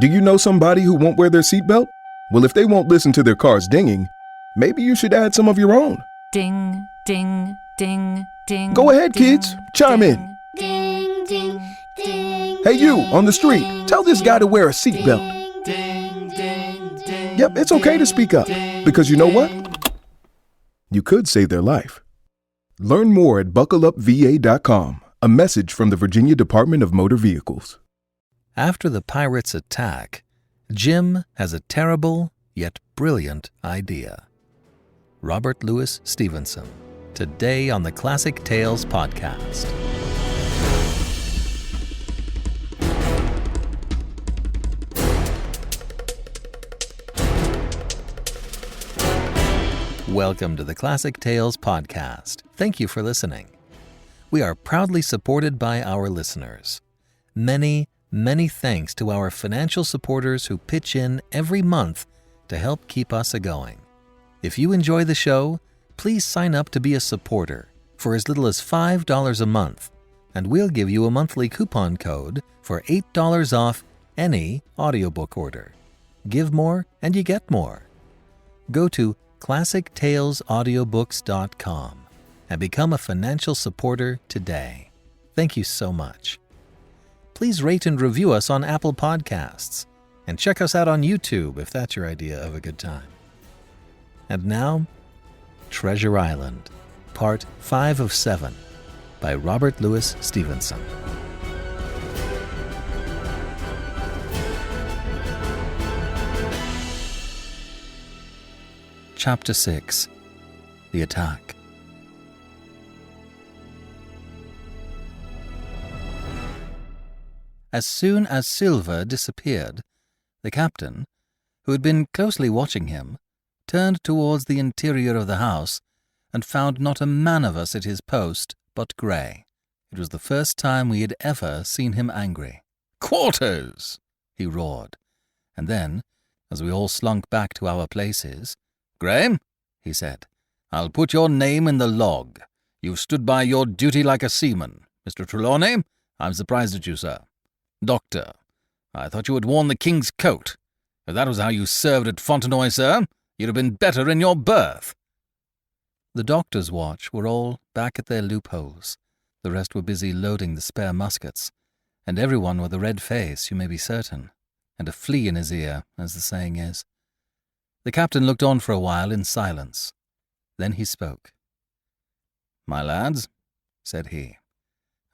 Do you know somebody who won't wear their seatbelt? Well, if they won't listen to their cars dinging, maybe you should add some of your own. Ding, ding, ding, ding. Go ahead, ding, kids. Chime ding, in. Ding, ding, ding. Hey, you on the street, tell this guy to wear a seatbelt. Ding, ding, ding. Yep, it's okay to speak up, because you know what? You could save their life. Learn more at buckleupva.com. A message from the Virginia Department of Motor Vehicles. After the pirates' attack, Jim has a terrible yet brilliant idea. Robert Louis Stevenson, today on the Classic Tales podcast. Welcome to the Classic Tales podcast. Thank you for listening. We are proudly supported by our listeners. Many thanks to our financial supporters who pitch in every month to help keep us a-going. If you enjoy the show, please sign up to be a supporter for as little as $5 a month, and we'll give you a monthly coupon code for $8 off any audiobook order. Give more and you get more. Go to ClassicTalesAudiobooks.com and become a financial supporter today. Thank you so much. Please rate and review us on Apple Podcasts, and check us out on YouTube if that's your idea of a good time. And now, Treasure Island, Part 5 of 7, by Robert Louis Stevenson. Chapter 6, The Attack. As soon as Silver disappeared, the captain, who had been closely watching him, turned towards the interior of the house and found not a man of us at his post but Gray. It was the first time we had ever seen him angry. "Quarters!" he roared, and then, as we all slunk back to our places, "Gray," he said, "I'll put your name in the log. You've stood by your duty like a seaman. Mr. Trelawney, I'm surprised at you, sir. Doctor, I thought you had worn the king's coat. If that was how you served at Fontenoy, sir, you'd have been better in your berth." The doctor's watch were all back at their loopholes. The rest were busy loading the spare muskets, and everyone with a red face, you may be certain, and a flea in his ear, as the saying is. The captain looked on for a while in silence. Then he spoke. "My lads," said he,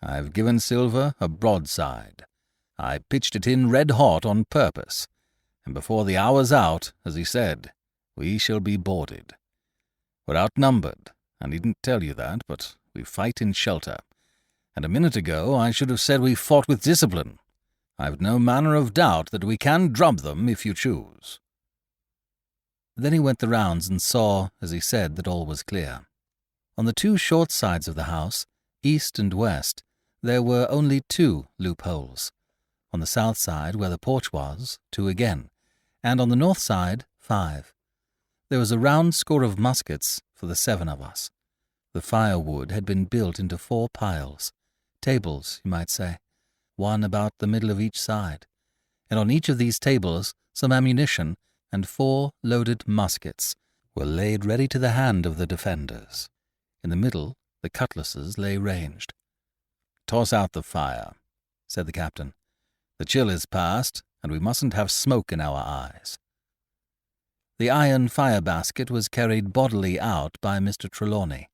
"I've given Silver a broadside. I pitched it in red-hot on purpose, and before the hour's out, as he said, we shall be boarded. We're outnumbered. I needn't tell you that, but we fight in shelter, and a minute ago I should have said we fought with discipline. I've no manner of doubt that we can drub them if you choose." Then he went the rounds and saw, as he said, that all was clear. On the two short sides of the house, east and west, there were only 2 loopholes. On the south side, where the porch was, 2 again, and on the north side, 5. There was a round score of muskets for the 7 of us. The firewood had been built into 4 piles, tables, you might say, one about the middle of each side, and on each of these tables some ammunition and 4 loaded muskets were laid ready to the hand of the defenders. In the middle, the cutlasses lay ranged. "Toss out the fire," said the captain. "The chill is past, and we mustn't have smoke in our eyes." The iron fire-basket was carried bodily out by Mr. Trelawney,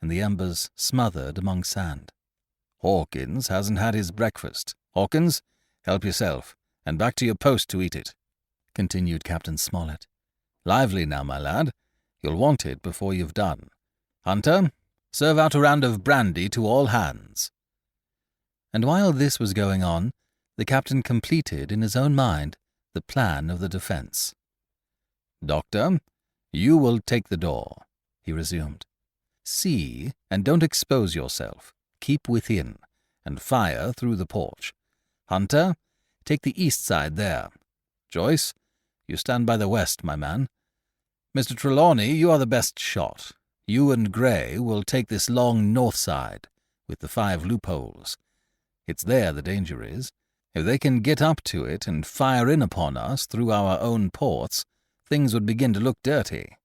and the embers smothered among sand. "Hawkins hasn't had his breakfast. Hawkins, help yourself, and back to your post to eat it," continued Captain Smollett. "Lively now, my lad. You'll want it before you've done. Hunter, serve out a round of brandy to all hands." And while this was going on, the captain completed in his own mind the plan of the defense. "Doctor, you will take the door," he resumed. "See, and don't expose yourself. Keep within, and fire through the porch. Hunter, take the east side there. Joyce, you stand by the west, my man. Mr. Trelawney, you are the best shot. You and Gray will take this long north side, with the 5 loopholes. It's there the danger is. If they can get up to it and fire in upon us through our own ports, things would begin to look dirty.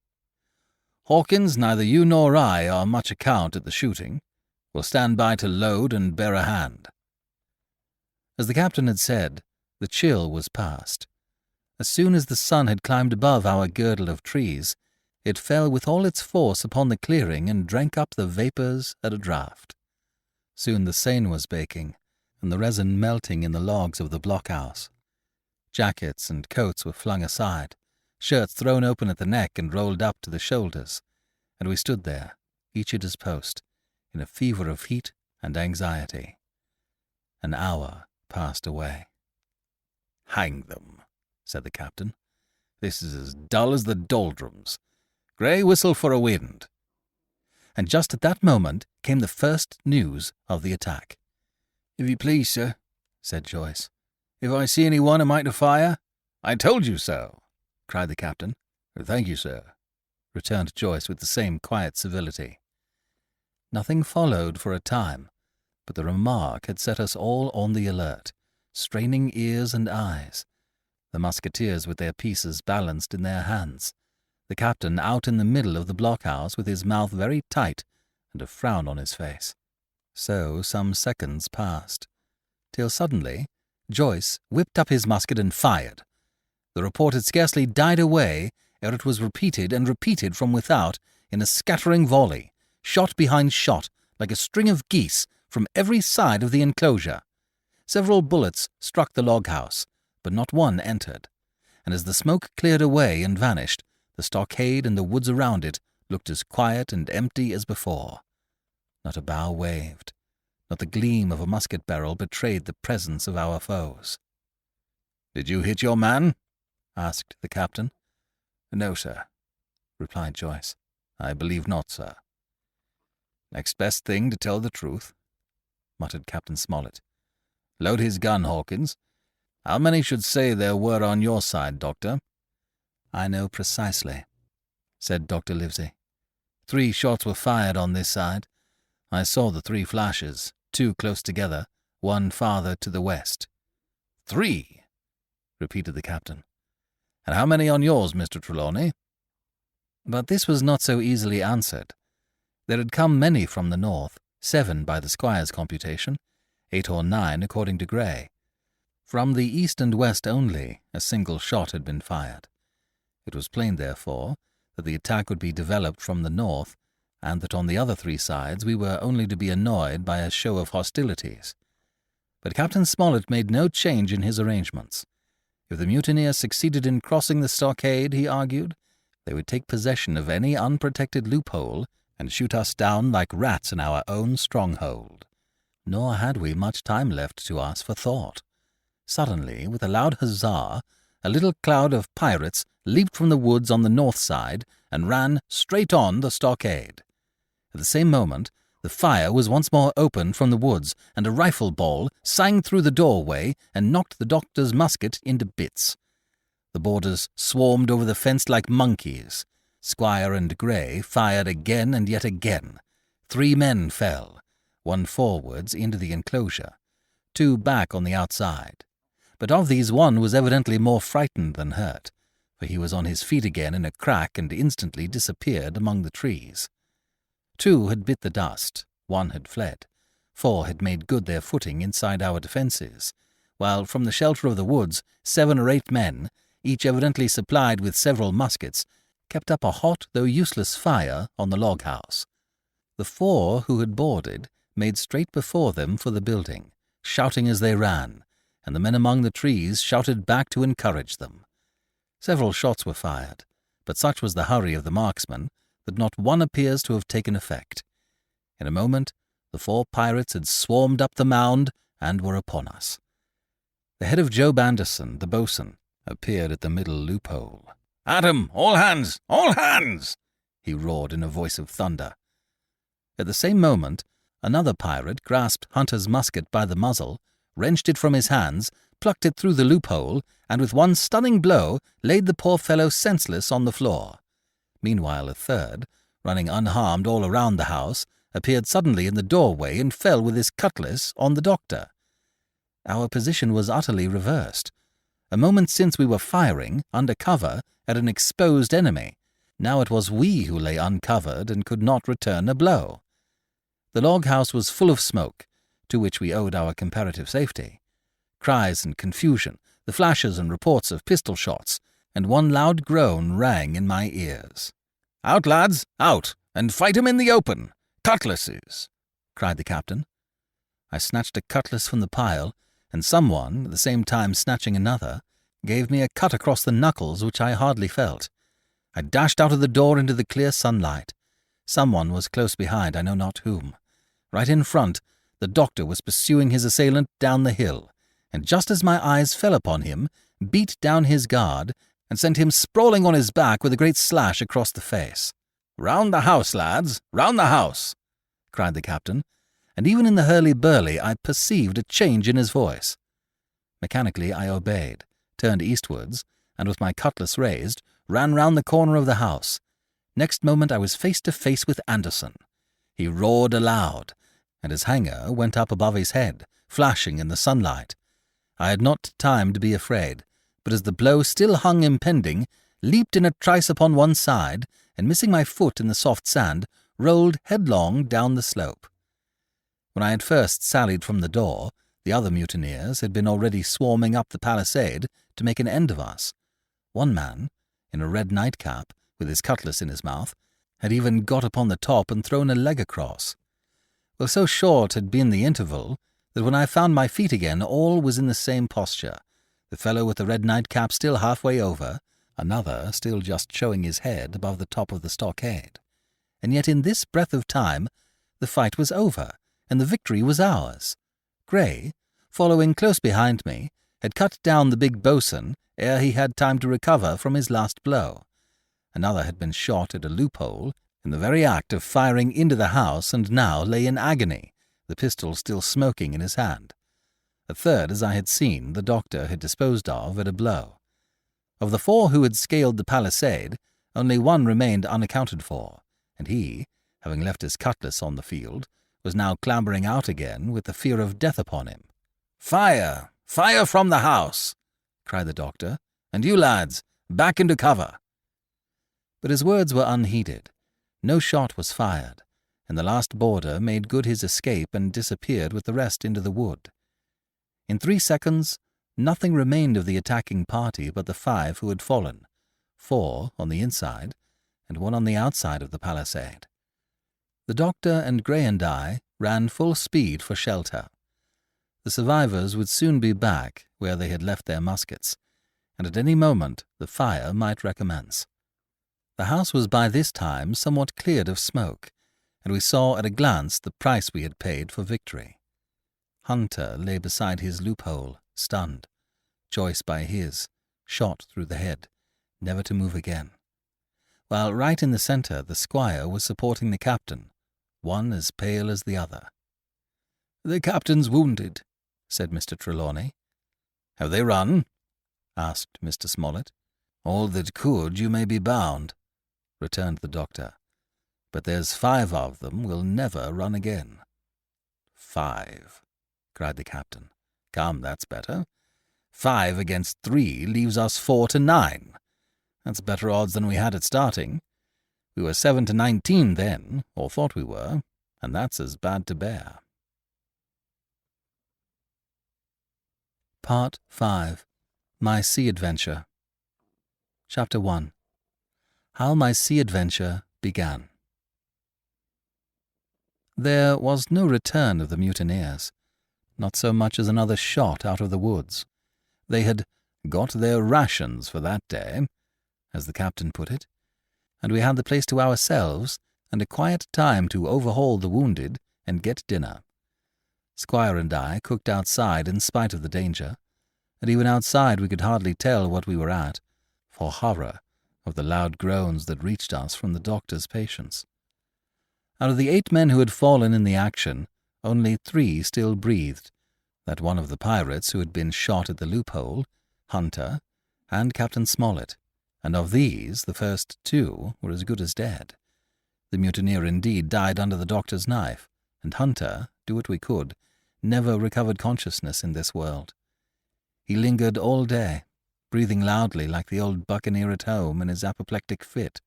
Hawkins, neither you nor I are much account at the shooting. We'll stand by to load and bear a hand." As the captain had said, the chill was past. As soon as the sun had climbed above our girdle of trees, it fell with all its force upon the clearing and drank up the vapours at a draught. Soon the Seine was baking, and the resin melting in the logs of the blockhouse. Jackets and coats were flung aside, shirts thrown open at the neck and rolled up to the shoulders, and we stood there, each at his post, in a fever of heat and anxiety. An hour passed away. "Hang them," said the captain. "This is as dull as the doldrums. Grey, whistle for a wind." And just at that moment came the first news of the attack. "If you please, sir," said Joyce, "if I see anyone am I to fire?" "I told you so," cried the captain. "Thank you, sir," returned Joyce with the same quiet civility. Nothing followed for a time, but the remark had set us all on the alert, straining ears and eyes, the musketeers with their pieces balanced in their hands, the captain out in the middle of the blockhouse with his mouth very tight and a frown on his face. So some seconds passed, till suddenly Joyce whipped up his musket and fired. The report had scarcely died away ere it was repeated and repeated from without in a scattering volley, shot behind shot, like a string of geese from every side of the enclosure. Several bullets struck the log-house, but not one entered, and as the smoke cleared away and vanished, the stockade and the woods around it looked as quiet and empty as before. Not a bough waved, not the gleam of a musket barrel betrayed the presence of our foes. "Did you hit your man?" asked the captain. "No, sir," replied Joyce. "I believe not, sir." "Next best thing to tell the truth," muttered Captain Smollett. "Load his gun, Hawkins. How many should say there were on your side, Doctor?" "I know precisely," said Dr. Livesey. 3 shots were fired on this side. I saw the 3 flashes, 2 close together, 1 farther to the west." "3?" repeated the captain. "And how many on yours, Mr. Trelawney?" But this was not so easily answered. There had come many from the north, 7 by the squire's computation, 8 or 9 according to Grey. From the east and west only a single shot had been fired. It was plain, therefore, that the attack would be developed from the north, and that on the other 3 sides we were only to be annoyed by a show of hostilities. But Captain Smollett made no change in his arrangements. If the mutineers succeeded in crossing the stockade, he argued, they would take possession of any unprotected loophole and shoot us down like rats in our own stronghold. Nor had we much time left to us for thought. Suddenly, with a loud huzzah, a little cloud of pirates leaped from the woods on the north side and ran straight on the stockade. At the same moment, the fire was once more opened from the woods, and a rifle ball sang through the doorway and knocked the doctor's musket into bits. The boarders swarmed over the fence like monkeys. Squire and Grey fired again and yet again. 3 men fell, 1 forwards into the enclosure, 2 back on the outside. But of these 1 was evidently more frightened than hurt, for he was on his feet again in a crack and instantly disappeared among the trees. 2 had bit the dust, 1 had fled, 4 had made good their footing inside our defences, while from the shelter of the woods 7 or 8 men, each evidently supplied with several muskets, kept up a hot though useless fire on the log-house. The 4 who had boarded made straight before them for the building, shouting as they ran, and the men among the trees shouted back to encourage them. Several shots were fired, but such was the hurry of the marksmen that not one appears to have taken effect. In a moment, the 4 pirates had swarmed up the mound and were upon us. The head of Job Anderson, the boatswain, appeared at the middle loophole. "At 'em! All hands! All hands!" he roared in a voice of thunder. At the same moment, another pirate grasped Hunter's musket by the muzzle, wrenched it from his hands, plucked it through the loophole, and with one stunning blow laid the poor fellow senseless on the floor. Meanwhile a third, running unharmed all around the house, appeared suddenly in the doorway and fell with his cutlass on the doctor. Our position was utterly reversed. A moment since we were firing, under cover, at an exposed enemy. Now it was we who lay uncovered and could not return a blow. The log house was full of smoke, to which we owed our comparative safety. Cries and confusion, the flashes and reports of pistol shots, and one loud groan rang in my ears. "Out, lads, out, and fight 'em in the open! Cutlasses!" cried the captain. I snatched a cutlass from the pile, and someone, at the same time snatching another, gave me a cut across the knuckles which I hardly felt. I dashed out of the door into the clear sunlight. Someone was close behind, I know not whom. Right in front, the doctor was pursuing his assailant down the hill, and just as my eyes fell upon him, beat down his guard and sent him sprawling on his back with a great slash across the face. "Round the house, lads, round the house!" cried the captain, and even in the hurly-burly I perceived a change in his voice. Mechanically I obeyed, turned eastwards, and with my cutlass raised, ran round the corner of the house. Next moment I was face to face with Anderson. He roared aloud, and his hanger went up above his head, flashing in the sunlight. I had not time to be afraid, but as the blow still hung impending, leaped in a trice upon one side, and missing my foot in the soft sand, rolled headlong down the slope. When I had first sallied from the door, the other mutineers had been already swarming up the palisade to make an end of us. One man, in a red nightcap, with his cutlass in his mouth, had even got upon the top and thrown a leg across. Well, so short had been the interval that when I found my feet again all was in the same posture, the fellow with the red nightcap still halfway over, another still just showing his head above the top of the stockade. And yet in this breath of time the fight was over, and the victory was ours. Grey, following close behind me, had cut down the big boatswain ere he had time to recover from his last blow. Another had been shot at a loophole in the very act of firing into the house, and now lay in agony, the pistol still smoking in his hand. A third, as I had seen, the doctor had disposed of at a blow. Of the 4 who had scaled the palisade, only one remained unaccounted for, and he, having left his cutlass on the field, was now clambering out again with the fear of death upon him. "Fire! Fire from the house!" cried the doctor, "and you lads, back into cover!" But his words were unheeded. No shot was fired, and the last boarder made good his escape and disappeared with the rest into the wood. In 3 seconds, nothing remained of the attacking party but the 5 who had fallen, 4 on the inside, and 1 on the outside of the palisade. The doctor and Grey and I ran full speed for shelter. The survivors would soon be back where they had left their muskets, and at any moment the fire might recommence. The house was by this time somewhat cleared of smoke, and we saw at a glance the price we had paid for victory. Hunter lay beside his loophole, stunned. Joyce by his, shot through the head, never to move again. While right in the centre the squire was supporting the captain, one as pale as the other. "The captain's wounded," said Mr. Trelawney. "Have they run?" asked Mr. Smollett. "All that could, you may be bound," returned the doctor. "But there's 5 of them will never run again." "5," cried the captain. "Come, that's better. 5 against 3 leaves us 4 to 9. That's better odds than we had at starting. We were 7 to 19 then, or thought we were, and that's as bad to bear." Part 5. My Sea Adventure. Chapter 1. How my sea adventure began. There was no return of the mutineers, not so much as another shot out of the woods. They had got their rations for that day, as the captain put it, and we had the place to ourselves and a quiet time to overhaul the wounded and get dinner. Squire and I cooked outside in spite of the danger, and even outside we could hardly tell what we were at, for horror of the loud groans that reached us from the doctor's patients. Out of the 8 men who had fallen in the action, only 3 still breathed, that one of the pirates who had been shot at the loophole, Hunter, and Captain Smollett, and of these the first 2 were as good as dead. The mutineer indeed died under the doctor's knife, and Hunter, do what we could, never recovered consciousness in this world. He lingered all day, breathing loudly like the old buccaneer at home in his apoplectic fit.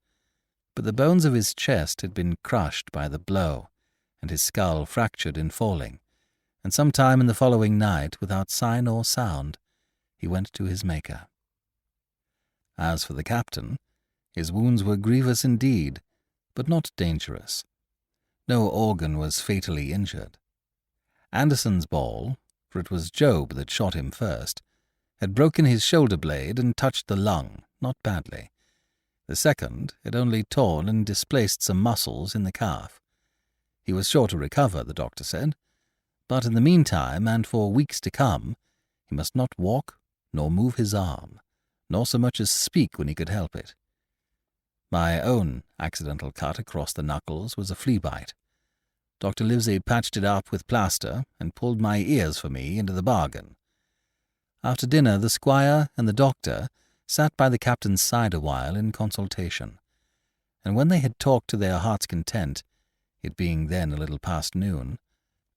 But the bones of his chest had been crushed by the blow, and his skull fractured in falling, and some time in the following night, without sign or sound, he went to his Maker. As for the captain, his wounds were grievous indeed, but not dangerous. No organ was fatally injured. Anderson's ball, for it was Job that shot him first, had broken his shoulder blade and touched the lung, not badly. The second had only torn and displaced some muscles in the calf. He was sure to recover, the doctor said, but in the meantime, and for weeks to come, he must not walk nor move his arm, nor so much as speak when he could help it. My own accidental cut across the knuckles was a flea bite. Dr. Livesey patched it up with plaster and pulled my ears for me into the bargain. After dinner, the squire and the doctor sat by the captain's side a while in consultation, and when they had talked to their heart's content, it being then a little past noon,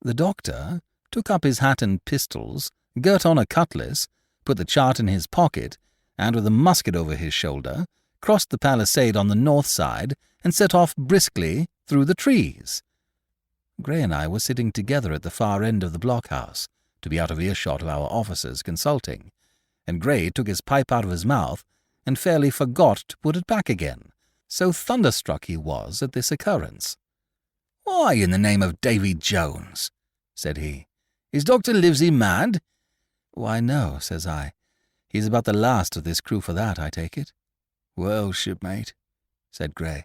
the doctor took up his hat and pistols, girt on a cutlass, put the chart in his pocket, and with a musket over his shoulder, crossed the palisade on the north side and set off briskly through the trees. Gray and I were sitting together at the far end of the blockhouse, to be out of earshot of our officers consulting, and Gray took his pipe out of his mouth and fairly forgot to put it back again, so thunderstruck he was at this occurrence. "Why, in the name of Davy Jones," said he, "is Dr. Livesey mad?" "Why, no," says I. "He's about the last of this crew for that, I take it." "Well, shipmate," said Gray,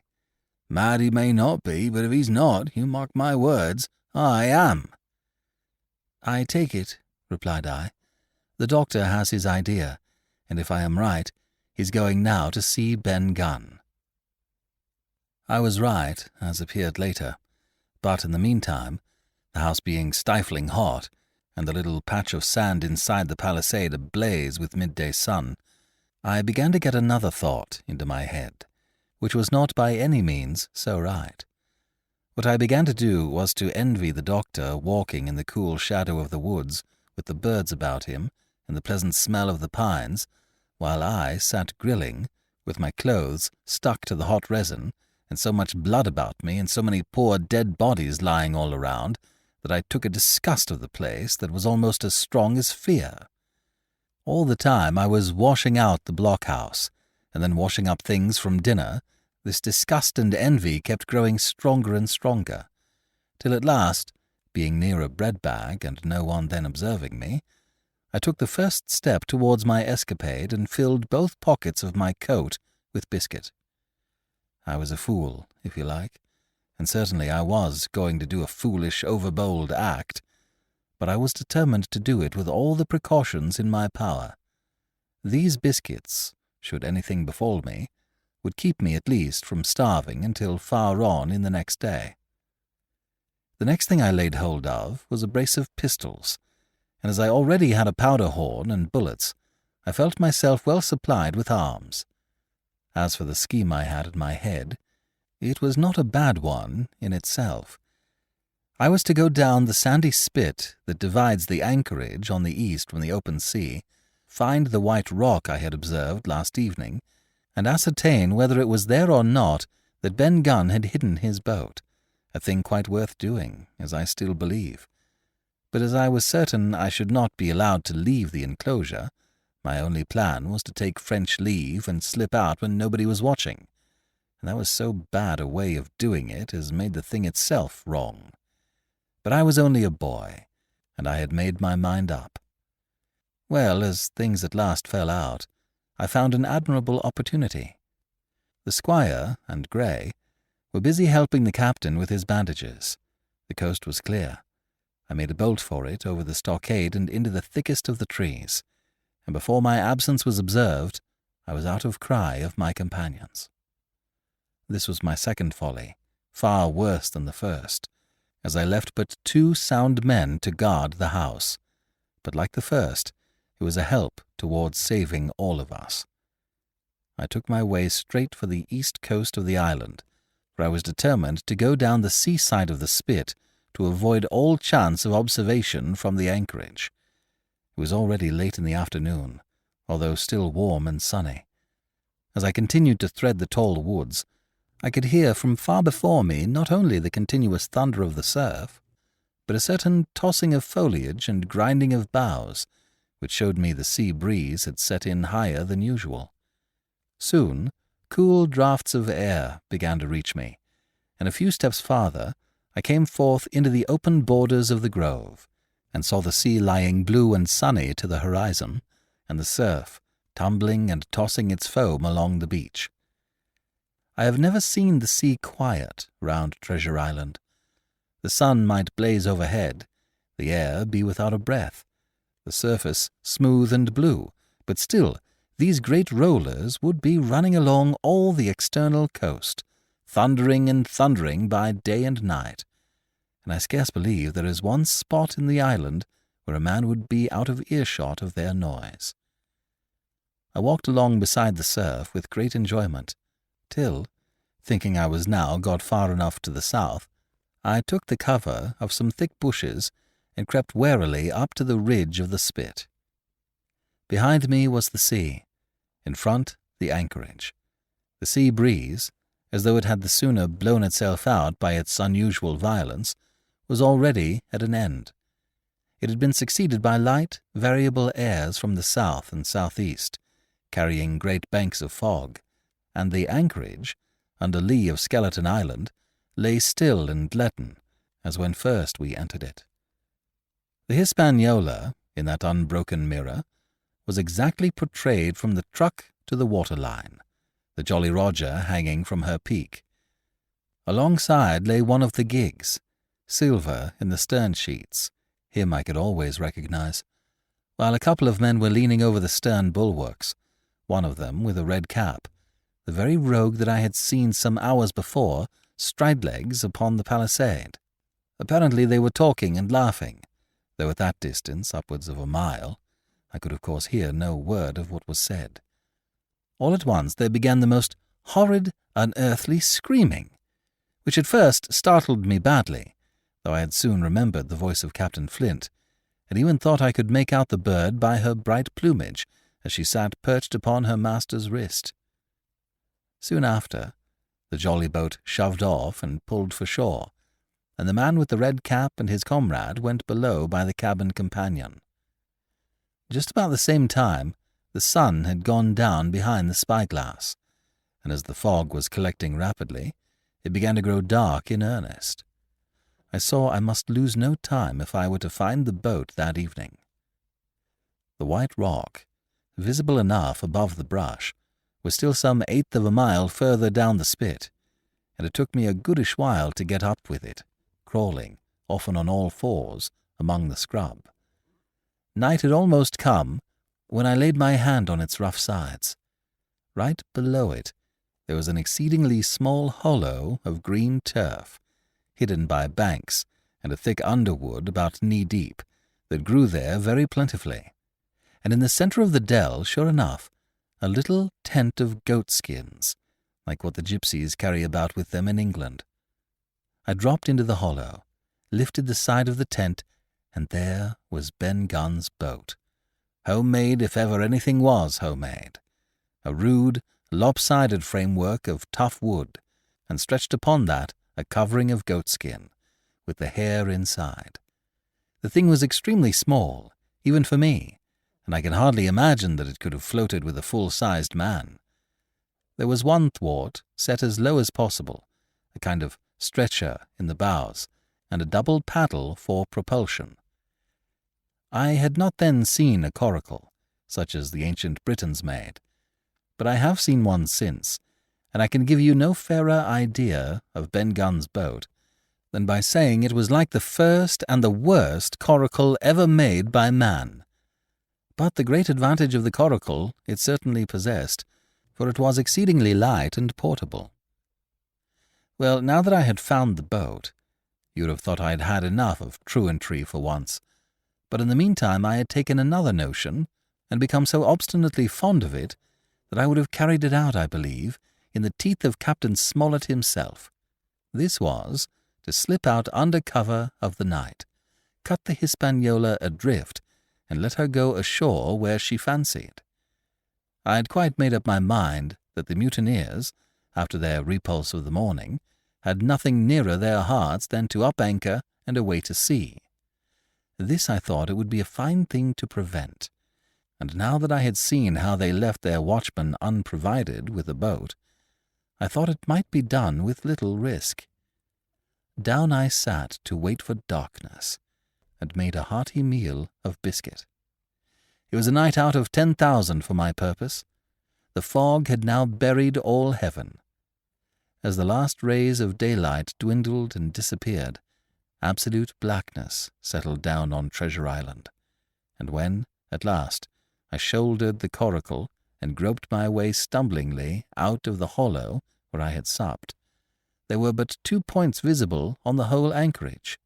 "mad he may not be, but if he's not, you mark my words, I am." "I take it," replied I. "The doctor has his idea, and if I am right, he's going now to see Ben Gunn." I was right, as appeared later, but in the meantime, the house being stifling hot, and the little patch of sand inside the palisade ablaze with midday sun, I began to get another thought into my head, which was not by any means so right. What I began to do was to envy the doctor walking in the cool shadow of the woods, with the birds about him and the pleasant smell of the pines, while I sat grilling, with my clothes stuck to the hot resin, and so much blood about me and so many poor dead bodies lying all around, that I took a disgust of the place that was almost as strong as fear. All the time I was washing out the blockhouse, and then washing up things from dinner, this disgust and envy kept growing stronger and stronger, till at last, being near a bread bag and no one then observing me, I took the first step towards my escapade and filled both pockets of my coat with biscuit. I was a fool, if you like, and certainly I was going to do a foolish, overbold act, but I was determined to do it with all the precautions in my power. These biscuits, should anything befall me, would keep me at least from starving until far on in the next day. The next thing I laid hold of was a brace of pistols, and as I already had a powder horn and bullets, I felt myself well supplied with arms. As for the scheme I had in my head, it was not a bad one in itself. I was to go down the sandy spit that divides the anchorage on the east from the open sea, find the white rock I had observed last evening, and ascertain whether it was there or not that Ben Gunn had hidden his boat, a thing quite worth doing, as I still believe. But as I was certain I should not be allowed to leave the enclosure, my only plan was to take French leave and slip out when nobody was watching, and that was so bad a way of doing it as made the thing itself wrong. But I was only a boy, and I had made my mind up. Well, as things at last fell out, I found an admirable opportunity. The squire and Gray were busy helping the captain with his bandages. The coast was clear. I made a bolt for it over the stockade and into the thickest of the trees, and before my absence was observed, I was out of cry of my companions. This was my second folly, far worse than the first, as I left but 2 sound men to guard the house, but like the first, it was a help towards saving all of us. I took my way straight for the east coast of the island, for I was determined to go down the seaside of the spit to avoid all chance of observation from the anchorage. It was already late in the afternoon, although still warm and sunny. As I continued to thread the tall woods, I could hear from far before me not only the continuous thunder of the surf, but a certain tossing of foliage and grinding of boughs, which showed me the sea breeze had set in higher than usual. Soon, cool draughts of air began to reach me, and a few steps farther I came forth into the open borders of the grove, and saw the sea lying blue and sunny to the horizon, and the surf tumbling and tossing its foam along the beach. I have never seen the sea quiet round Treasure Island. The sun might blaze overhead, the air be without a breath, the surface smooth and blue, but still these great rollers would be running along all the external coast, thundering and thundering by day and night, and I scarce believe there is one spot in the island where a man would be out of earshot of their noise. I walked along beside the surf with great enjoyment, till, thinking I was now got far enough to the south, I took the cover of some thick bushes and crept warily up to the ridge of the spit. Behind me was the sea, in front the anchorage. The sea breeze, as though it had the sooner blown itself out by its unusual violence, was already at an end. It had been succeeded by light, variable airs from the south and southeast, carrying great banks of fog, and the anchorage, under lee of Skeleton Island, lay still and leaden, as when first we entered it. The Hispaniola, in that unbroken mirror, was exactly portrayed from the truck to the waterline, the Jolly Roger hanging from her peak. Alongside lay one of the gigs, silver in the stern sheets, him I could always recognize, while a couple of men were leaning over the stern bulwarks, one of them with a red cap, the very rogue that I had seen some hours before stride-legs upon the palisade. Apparently they were talking and laughing, though at that distance, upwards of a mile, I could of course hear no word of what was said. All at once there began the most horrid, unearthly screaming, which at first startled me badly, though I had soon remembered the voice of Captain Flint, and even thought I could make out the bird by her bright plumage as she sat perched upon her master's wrist. Soon after, the jolly boat shoved off and pulled for shore, and the man with the red cap and his comrade went below by the cabin companion. Just about the same time, the sun had gone down behind the spyglass, and as the fog was collecting rapidly, it began to grow dark in earnest. I saw I must lose no time if I were to find the boat that evening. The white rock, visible enough above the brush, was still some eighth of a mile further down the spit, and it took me a goodish while to get up with it, crawling, often on all fours, among the scrub. Night had almost come when I laid my hand on its rough sides. Right below it there was an exceedingly small hollow of green turf, hidden by banks and a thick underwood about knee-deep, that grew there very plentifully, and in the centre of the dell, sure enough, a little tent of goat-skins, like what the gypsies carry about with them in England. I dropped into the hollow, lifted the side of the tent, and there was Ben Gunn's boat, homemade if ever anything was homemade, a rude, lopsided framework of tough wood, and stretched upon that a covering of goatskin, with the hair inside. The thing was extremely small, even for me, and I can hardly imagine that it could have floated with a full-sized man. There was one thwart set as low as possible, a kind of stretcher in the bows, and a double paddle for propulsion. I had not then seen a coracle, such as the ancient Britons made, but I have seen one since, and I can give you no fairer idea of Ben Gunn's boat than by saying it was like the first and the worst coracle ever made by man. But the great advantage of the coracle it certainly possessed, for it was exceedingly light and portable. Well, now that I had found the boat, you would have thought I had had enough of truantry for once, but in the meantime I had taken another notion, and become so obstinately fond of it, that I would have carried it out, I believe, in the teeth of Captain Smollett himself. This was, to slip out under cover of the night, cut the Hispaniola adrift, and let her go ashore where she fancied. I had quite made up my mind that the mutineers, after their repulse of the morning, had nothing nearer their hearts than to up anchor and away to sea. This I thought it would be a fine thing to prevent, and now that I had seen how they left their watchman unprovided with a boat, I thought it might be done with little risk. Down I sat to wait for darkness, and made a hearty meal of biscuit. It was a night out of 10,000 for my purpose. The fog had now buried all heaven. As the last rays of daylight dwindled and disappeared, absolute blackness settled down on Treasure Island, and when, at last, I shouldered the Coracle and groped my way stumblingly out of the hollow where I had supped, there were but 2 points visible on the whole anchorage.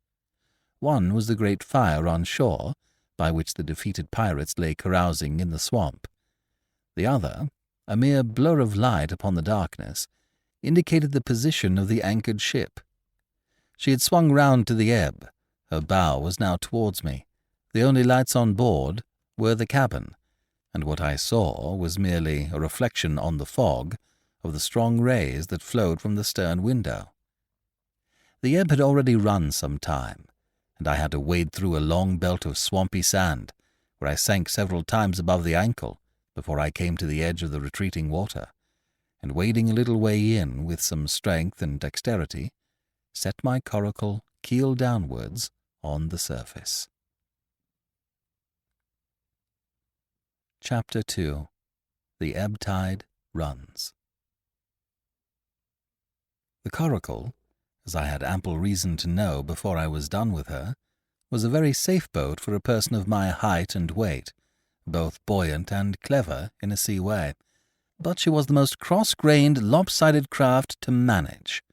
One was the great fire on shore, by which the defeated pirates lay carousing in the swamp. The other, a mere blur of light upon the darkness, indicated the position of the anchored ship. She had swung round to the ebb. Her bow was now towards me. The only lights on board were the cabin, and what I saw was merely a reflection on the fog of the strong rays that flowed from the stern window. The ebb had already run some time, and I had to wade through a long belt of swampy sand, where I sank several times above the ankle before I came to the edge of the retreating water, and wading a little way in with some strength and dexterity, set my coracle keel downwards on the surface. Chapter 2. The Ebbtide Runs. The Coracle, as I had ample reason to know before I was done with her, was a very safe boat for a person of my height and weight, both buoyant and clever in a sea way, but she was the most cross-grained, lopsided craft to manage.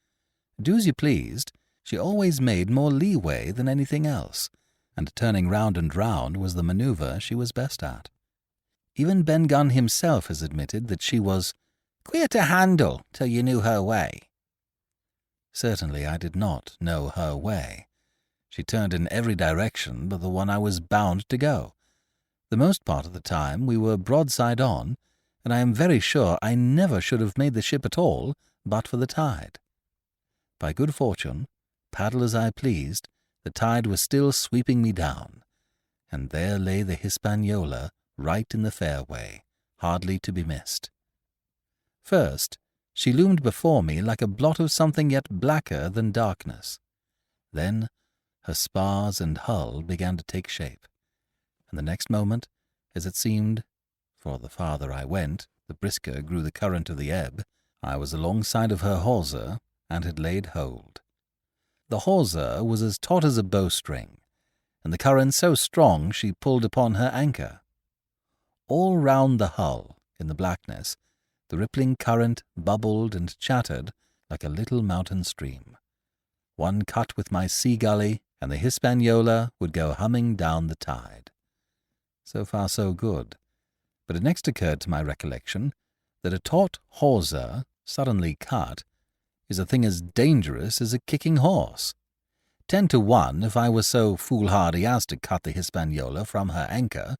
Do as you pleased, she always made more leeway than anything else, and turning round and round was the manoeuvre she was best at. Even Ben Gunn himself has admitted that she was queer to handle till you knew her way. Certainly I did not know her way. She turned in every direction but the one I was bound to go. The most part of the time we were broadside on, and I am very sure I never should have made the ship at all but for the tide. By good fortune, paddle as I pleased, the tide was still sweeping me down, and there lay the Hispaniola right in the fairway, hardly to be missed. First, she loomed before me like a blot of something yet blacker than darkness. Then her spars and hull began to take shape, and the next moment, as it seemed, for the farther I went, the brisker grew the current of the ebb, I was alongside of her hawser and had laid hold. The hawser was as taut as a bowstring, and the current so strong she pulled upon her anchor. All round the hull, in the blackness, the rippling current bubbled and chattered like a little mountain stream. One cut with my sea gully, and the Hispaniola would go humming down the tide. So far so good, but it next occurred to my recollection that a taut hawser, suddenly cut, is a thing as dangerous as a kicking horse. 10 to 1, if I was so foolhardy as to cut the Hispaniola from her anchor,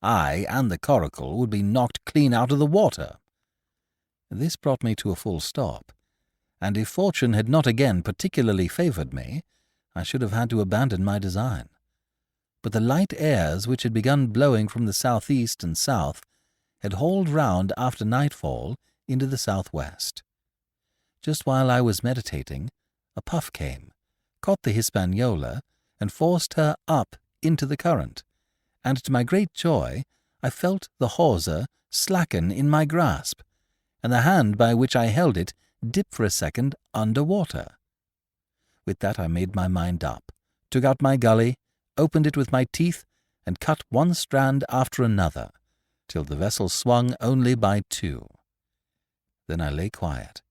I and the Coracle would be knocked clean out of the water. This brought me to a full stop, and if fortune had not again particularly favoured me, I should have had to abandon my design. But the light airs which had begun blowing from the southeast and south had hauled round after nightfall into the southwest. Just while I was meditating, a puff came, caught the Hispaniola, and forced her up into the current, and to my great joy I felt the hawser slacken in my grasp, and the hand by which I held it dip for a second under water. With that I made my mind up, took out my gully, opened it with my teeth, and cut one strand after another, till the vessel swung only by 2. Then I lay quiet,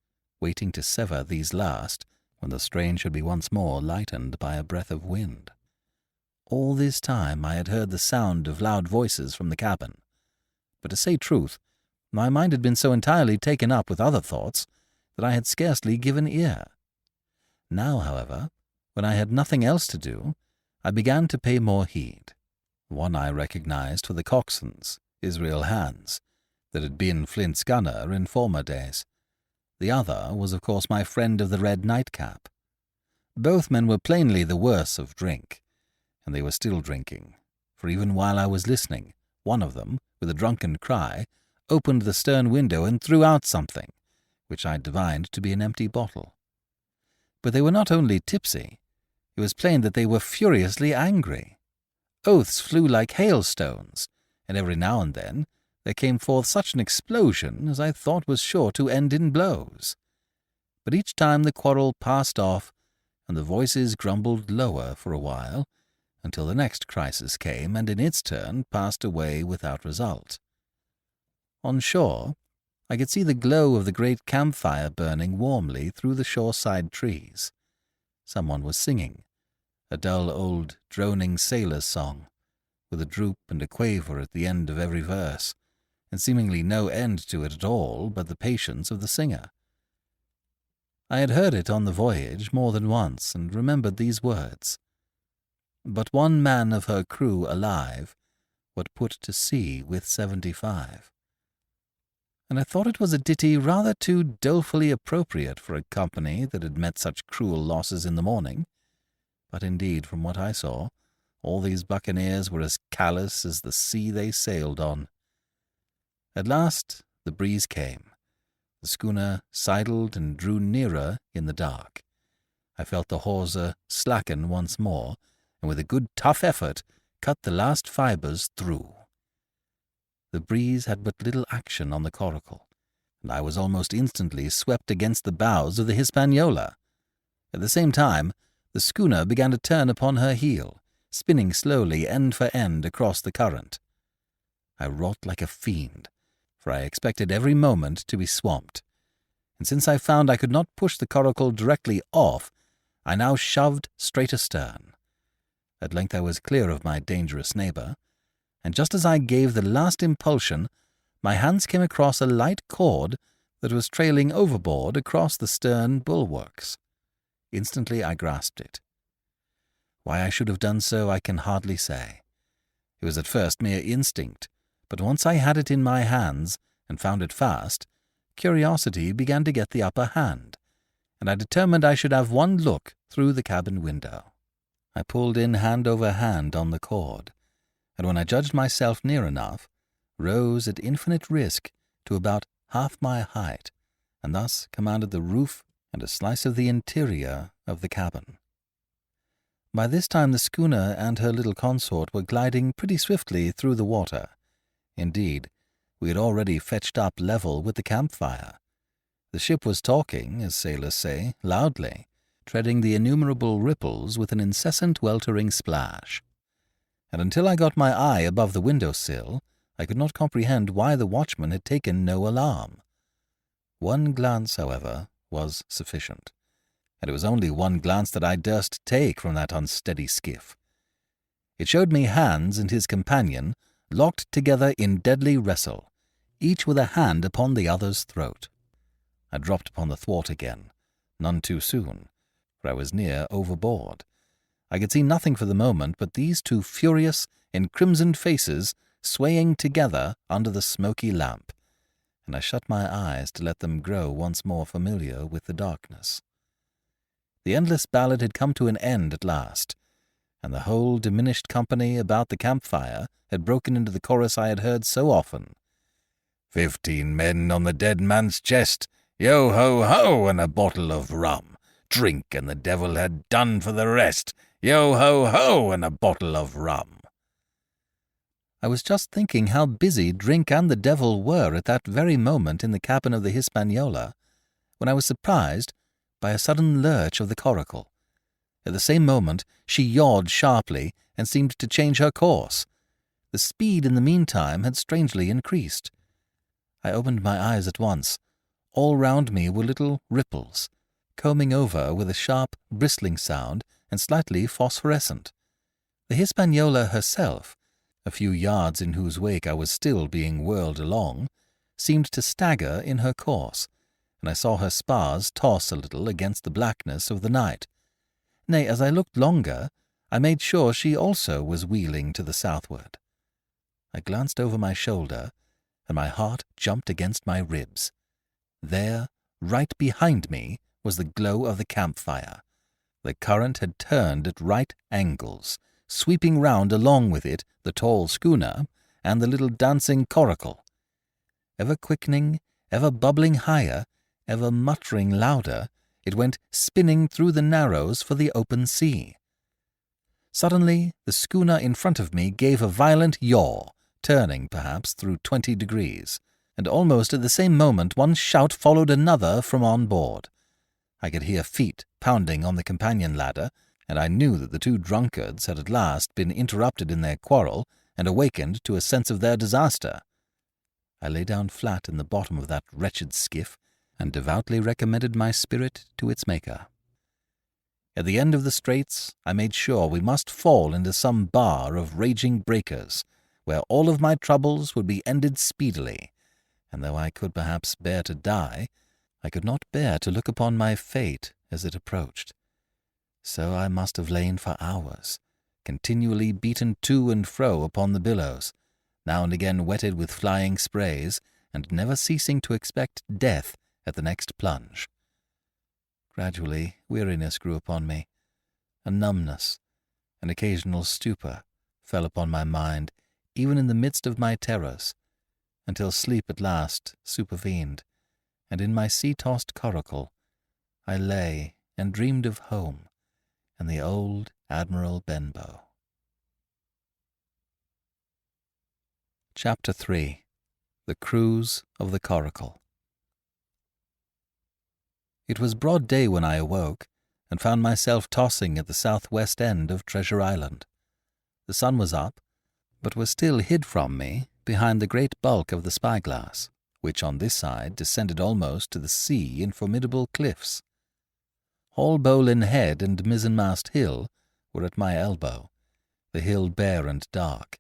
waiting to sever these last, when the strain should be once more lightened by a breath of wind. All this time I had heard the sound of loud voices from the cabin, but to say truth, my mind had been so entirely taken up with other thoughts that I had scarcely given ear. Now, however, When I had nothing else to do, I began to pay more heed. One I recognized for the coxswain's, Israel Hands, that had been Flint's gunner in former days. The other was, of course, my friend of the red nightcap. Both men were plainly the worse of drink, and they were still drinking, for even while I was listening, one of them, with a drunken cry, opened the stern window and threw out something, which I divined to be an empty bottle. But they were not only tipsy, it was plain that they were furiously angry. Oaths flew like hailstones, and every now and then there came forth such an explosion as I thought was sure to end in blows. But each time the quarrel passed off, and the voices grumbled lower for a while, until the next crisis came and in its turn passed away without result. On shore, I could see the glow of the great campfire burning warmly through the shoreside trees. Someone was singing, a dull old droning sailor's song, with a droop and a quaver at the end of every verse, and seemingly no end to it at all but the patience of the singer. I had heard it on the voyage more than once and remembered these words: "But one man of her crew alive, what put to sea with 75. And I thought it was a ditty rather too dolefully appropriate for a company that had met such cruel losses in the morning. But indeed, from what I saw, all these buccaneers were as callous as the sea they sailed on. At last the breeze came. The schooner sidled and drew nearer in the dark. I felt the hawser slacken once more, and with a good tough effort cut the last fibres through. The breeze had but little action on the Coracle, and I was almost instantly swept against the bows of the Hispaniola. At the same time, the schooner began to turn upon her heel, spinning slowly end for end across the current. I wrought like a fiend, for I expected every moment to be swamped, and since I found I could not push the Coracle directly off, I now shoved straight astern. At length I was clear of my dangerous neighbour, and just as I gave the last impulsion, my hands came across a light cord that was trailing overboard across the stern bulwarks. Instantly I grasped it. Why I should have done so I can hardly say. It was at first mere instinct, but once I had it in my hands and found it fast, curiosity began to get the upper hand, and I determined I should have one look through the cabin window. I pulled in hand over hand on the cord, and when I judged myself near enough, rose at infinite risk to about half my height, and thus commanded the roof and a slice of the interior of the cabin. By this time the schooner and her little consort were gliding pretty swiftly through the water. Indeed, we had already fetched up level with the campfire. The ship was talking, as sailors say, loudly, treading the innumerable ripples with an incessant weltering splash. And until I got my eye above the window-sill, I could not comprehend why the watchman had taken no alarm. One glance, however, was sufficient, and it was only one glance that I durst take from that unsteady skiff. It showed me Hans and his companion locked together in deadly wrestle, each with a hand upon the other's throat. I dropped upon the thwart again, none too soon, for I was near overboard. I could see nothing for the moment but these two furious, encrimsoned faces swaying together under the smoky lamp, and I shut my eyes to let them grow once more familiar with the darkness. The endless ballad had come to an end at last, and the whole diminished company about the campfire had broken into the chorus I had heard so often. 15 men on the dead man's chest, yo-ho-ho, and a bottle of rum. Drink, and the devil had done for the rest, yo-ho-ho, and a bottle of rum. I was just thinking how busy drink and the devil were at that very moment in the cabin of the Hispaniola, when I was surprised by a sudden lurch of the Coracle. At the same moment she yawed sharply and seemed to change her course. The speed in the meantime had strangely increased. I opened my eyes at once. All round me were little ripples, combing over with a sharp, bristling sound and slightly phosphorescent. The Hispaniola herself, a few yards in whose wake I was still being whirled along, seemed to stagger in her course, and I saw her spars toss a little against the blackness of the night. Nay, as I looked longer, I made sure she also was wheeling to the southward. I glanced over my shoulder, and my heart jumped against my ribs. There, right behind me, was the glow of the campfire. The current had turned at right angles, sweeping round along with it the tall schooner and the little dancing Coracle. Ever quickening, ever bubbling higher, ever muttering louder, it went spinning through the narrows for the open sea. Suddenly, the schooner in front of me gave a violent yaw, turning, perhaps, through 20 degrees, and almost at the same moment one shout followed another from on board. I could hear feet pounding on the companion ladder, and I knew that the two drunkards had at last been interrupted in their quarrel and awakened to a sense of their disaster. I lay down flat in the bottom of that wretched skiff and devoutly recommended my spirit to its Maker. At the end of the straits, I made sure we must fall into some bar of raging breakers, where all of my troubles would be ended speedily, and though I could perhaps bear to die, I could not bear to look upon my fate as it approached. So I must have lain for hours, continually beaten to and fro upon the billows, now and again wetted with flying sprays, and never ceasing to expect death at the next plunge. Gradually weariness grew upon me. A numbness, an occasional stupor, fell upon my mind, even in the midst of my terrors, until sleep at last supervened, and in my sea-tossed coracle I lay and dreamed of home and the old Admiral Benbow. Chapter 3. The Cruise of the Coracle. It was broad day when I awoke, and found myself tossing at the southwest end of Treasure Island. The sun was up, but was still hid from me behind the great bulk of the spyglass, which on this side descended almost to the sea in formidable cliffs. Haulbowline Head and Mizzenmast Hill were at my elbow, the hill bare and dark,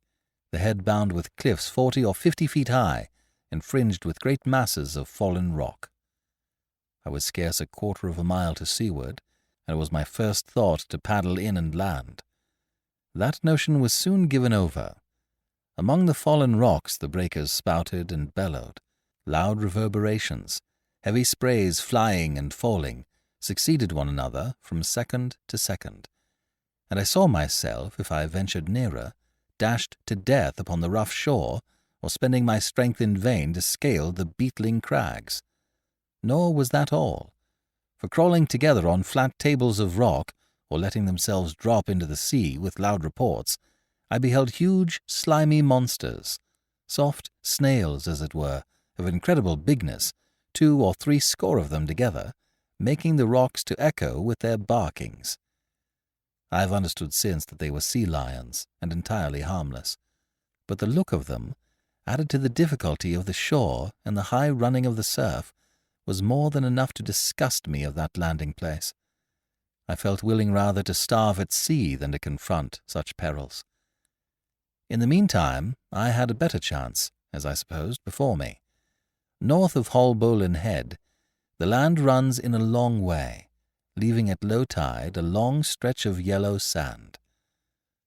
the head bound with cliffs 40 or 50 feet high, and fringed with great masses of fallen rock. I was scarce a quarter of a mile to seaward, and it was my first thought to paddle in and land. That notion was soon given over. Among the fallen rocks the breakers spouted and bellowed. Loud reverberations, heavy sprays flying and falling, succeeded one another from second to second, and I saw myself, if I ventured nearer, dashed to death upon the rough shore, or spending my strength in vain to scale the beetling crags. Nor was that all, for crawling together on flat tables of rock, or letting themselves drop into the sea with loud reports, I beheld huge, slimy monsters, soft snails, as it were, of incredible bigness, 2 or 3 score of them together, making the rocks to echo with their barkings. I have understood since that they were sea lions, and entirely harmless, but the look of them, added to the difficulty of the shore and the high running of the surf, was more than enough to disgust me of that landing-place. I felt willing rather to starve at sea than to confront such perils. In the meantime, I had a better chance, as I supposed, before me. North of Haulbowline Head, the land runs in a long way, leaving at low tide a long stretch of yellow sand.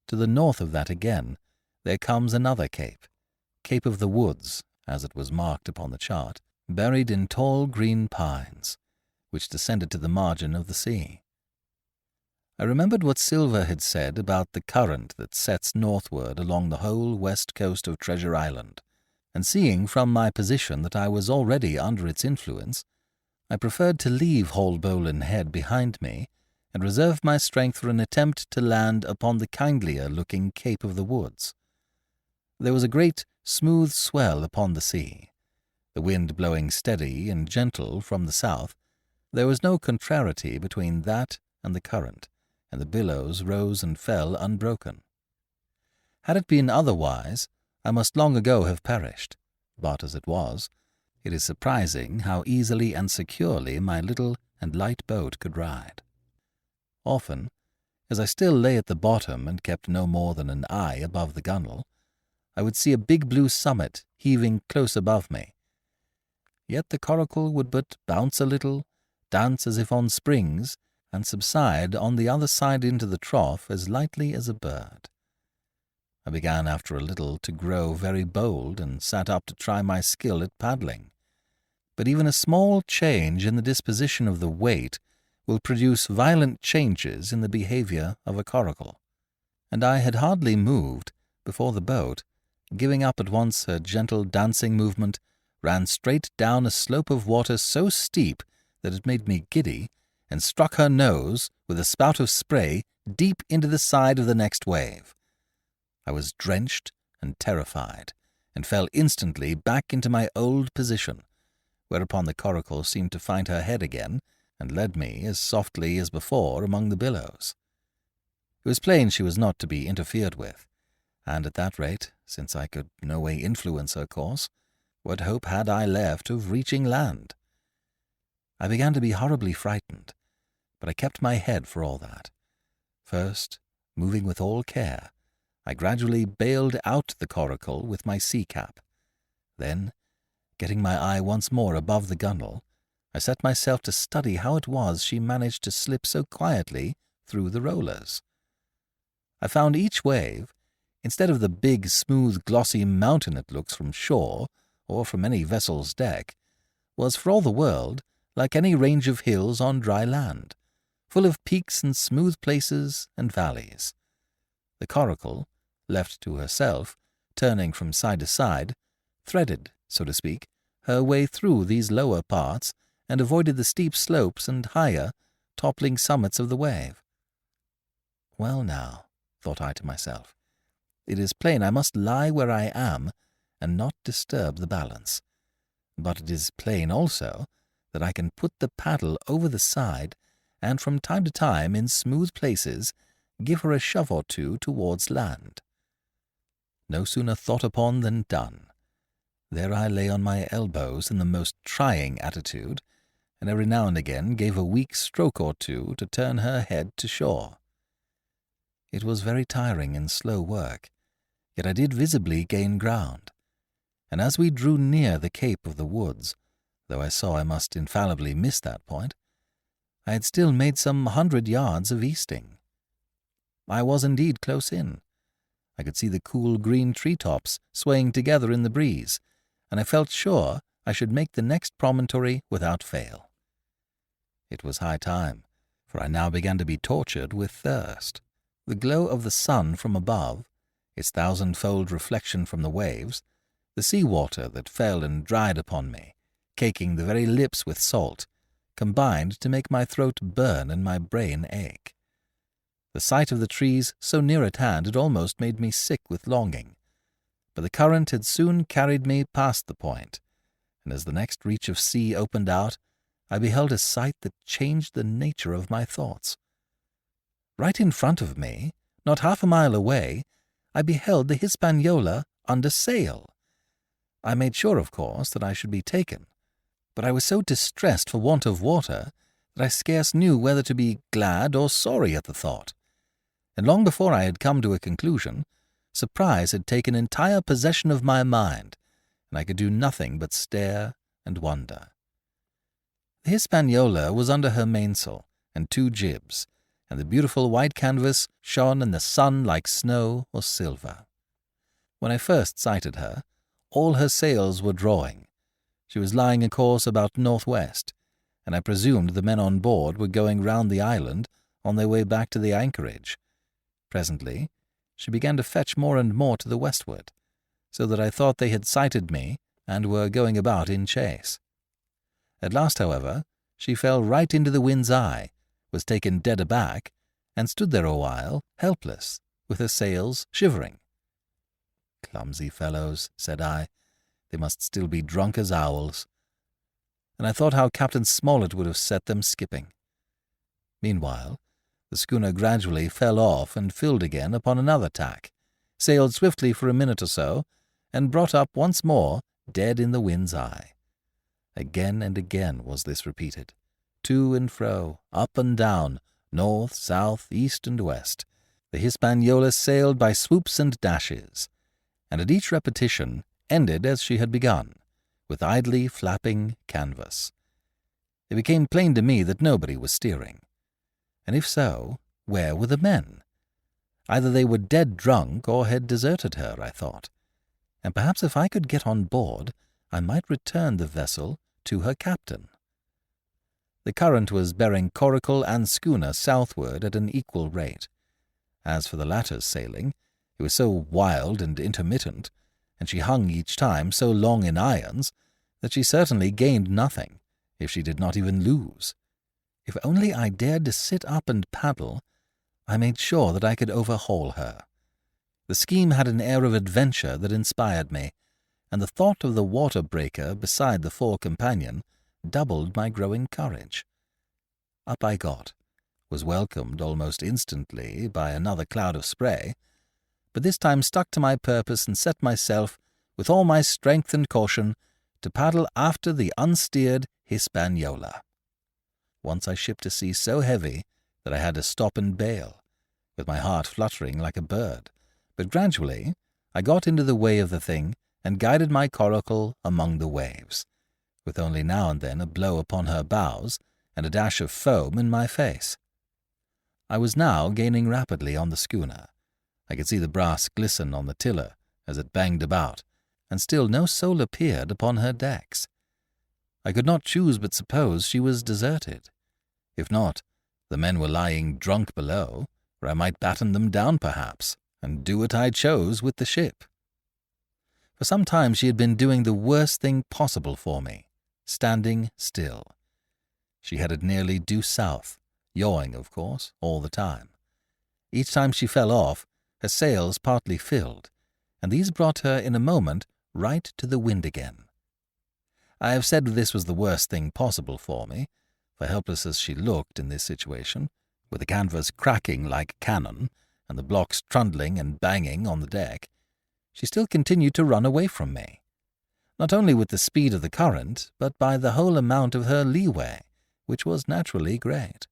To the north of that again, there comes another cape, Cape of the Woods, as it was marked upon the chart, buried in tall green pines, which descended to the margin of the sea. I remembered what Silver had said about the current that sets northward along the whole west coast of Treasure Island, and seeing from my position that I was already under its influence, I preferred to leave Haulbowline Head behind me and reserve my strength for an attempt to land upon the kindlier-looking Cape of the Woods. There was a great, smooth swell upon the sea, the wind blowing steady and gentle from the south. There was no contrariety between that and the current, and the billows rose and fell unbroken. Had it been otherwise, I must long ago have perished, but as it was, it is surprising how easily and securely my little and light boat could ride. Often, as I still lay at the bottom and kept no more than an eye above the gunwale, I would see a big blue summit heaving close above me. Yet the coracle would but bounce a little, dance as if on springs, and subside on the other side into the trough as lightly as a bird. I began after a little to grow very bold and sat up to try my skill at paddling. But even a small change in the disposition of the weight will produce violent changes in the behavior of a coracle, and I had hardly moved before the boat, giving up at once her gentle dancing movement, ran straight down a slope of water so steep that it made me giddy, and struck her nose with a spout of spray deep into the side of the next wave. I was drenched and terrified, and fell instantly back into my old position, whereupon the coracle seemed to find her head again, and led me as softly as before among the billows. It was plain she was not to be interfered with, and at that rate, since I could no way influence her course, what hope had I left of reaching land? I began to be horribly frightened, but I kept my head for all that. First, moving with all care, I gradually bailed out the coracle with my sea-cap. Then, getting my eye once more above the gunwale, I set myself to study how it was she managed to slip so quietly through the rollers. I found each wave, instead of the big, smooth, glossy mountain it looks from shore or from any vessel's deck, was for all the world like any range of hills on dry land, full of peaks and smooth places and valleys. The coracle, left to herself, turning from side to side, threaded, so to speak, her way through these lower parts and avoided the steep slopes and higher, toppling summits of the wave. Well now, thought I to myself, it is plain I must lie where I am and not disturb the balance. But it is plain also that I can put the paddle over the side and from time to time in smooth places give her a shove or two towards land. No sooner thought upon than done. There I lay on my elbows in the most trying attitude, and every now and again gave a weak stroke or two to turn her head to shore. It was very tiring and slow work, yet I did visibly gain ground, and as we drew near the cape of the woods, though I saw I must infallibly miss that point, I had still made some 100 yards of easting. I was indeed close in. I could see the cool green tree-tops swaying together in the breeze, and I felt sure I should make the next promontory without fail. It was high time, for I now began to be tortured with thirst. The glow of the sun from above, its thousand-fold reflection from the waves, the sea-water that fell and dried upon me, caking the very lips with salt, combined to make my throat burn and my brain ache. The sight of the trees so near at hand had almost made me sick with longing, but the current had soon carried me past the point, and as the next reach of sea opened out, I beheld a sight that changed the nature of my thoughts. Right in front of me, not half a mile away, I beheld the Hispaniola under sail. I made sure, of course, that I should be taken, but I was so distressed for want of water that I scarce knew whether to be glad or sorry at the thought. And long before I had come to a conclusion, surprise had taken entire possession of my mind, and I could do nothing but stare and wonder. The Hispaniola was under her mainsail and 2 jibs, and the beautiful white canvas shone in the sun like snow or silver. When I first sighted her, all her sails were drawing. She was lying a course about northwest, and I presumed the men on board were going round the island on their way back to the anchorage. Presently, she began to fetch more and more to the westward, so that I thought they had sighted me and were going about in chase. At last, however, she fell right into the wind's eye, was taken dead aback, and stood there a while, helpless, with her sails shivering. "Clumsy fellows," said I, "they must still be drunk as owls." And I thought how Captain Smollett would have set them skipping. Meanwhile, the schooner gradually fell off and filled again upon another tack, sailed swiftly for a minute or so, and brought up once more dead in the wind's eye. Again and again was this repeated, to and fro, up and down, north, south, east, and west. The Hispaniola sailed by swoops and dashes, and at each repetition ended as she had begun, with idly flapping canvas. It became plain to me that nobody was steering. And if so, where were the men? Either they were dead drunk or had deserted her, I thought. And perhaps if I could get on board, I might return the vessel to her captain. The current was bearing Coracle and schooner southward at an equal rate. As for the latter's sailing, it was so wild and intermittent, and she hung each time so long in irons, that she certainly gained nothing, if she did not even lose. If only I dared to sit up and paddle, I made sure that I could overhaul her. The scheme had an air of adventure that inspired me, and the thought of the water breaker beside the fore companion doubled my growing courage. Up I got, was welcomed almost instantly by another cloud of spray, but this time stuck to my purpose and set myself, with all my strength and caution, to paddle after the unsteered Hispaniola. Once I shipped a sea so heavy that I had to stop and bail, with my heart fluttering like a bird, but gradually I got into the way of the thing and guided my coracle among the waves, with only now and then a blow upon her bows and a dash of foam in my face. I was now gaining rapidly on the schooner. I could see the brass glisten on the tiller as it banged about, and still no soul appeared upon her decks. I could not choose but suppose she was deserted. If not, the men were lying drunk below, where I might batten them down perhaps, and do what I chose with the ship. For some time she had been doing the worst thing possible for me, standing still. She headed nearly due south, yawing, of course, all the time. Each time she fell off, her sails partly filled, and these brought her in a moment right to the wind again. I have said this was the worst thing possible for me, for helpless as she looked in this situation, with the canvas cracking like cannon, and the blocks trundling and banging on the deck, she still continued to run away from me, not only with the speed of the current, but by the whole amount of her leeway, which was naturally great.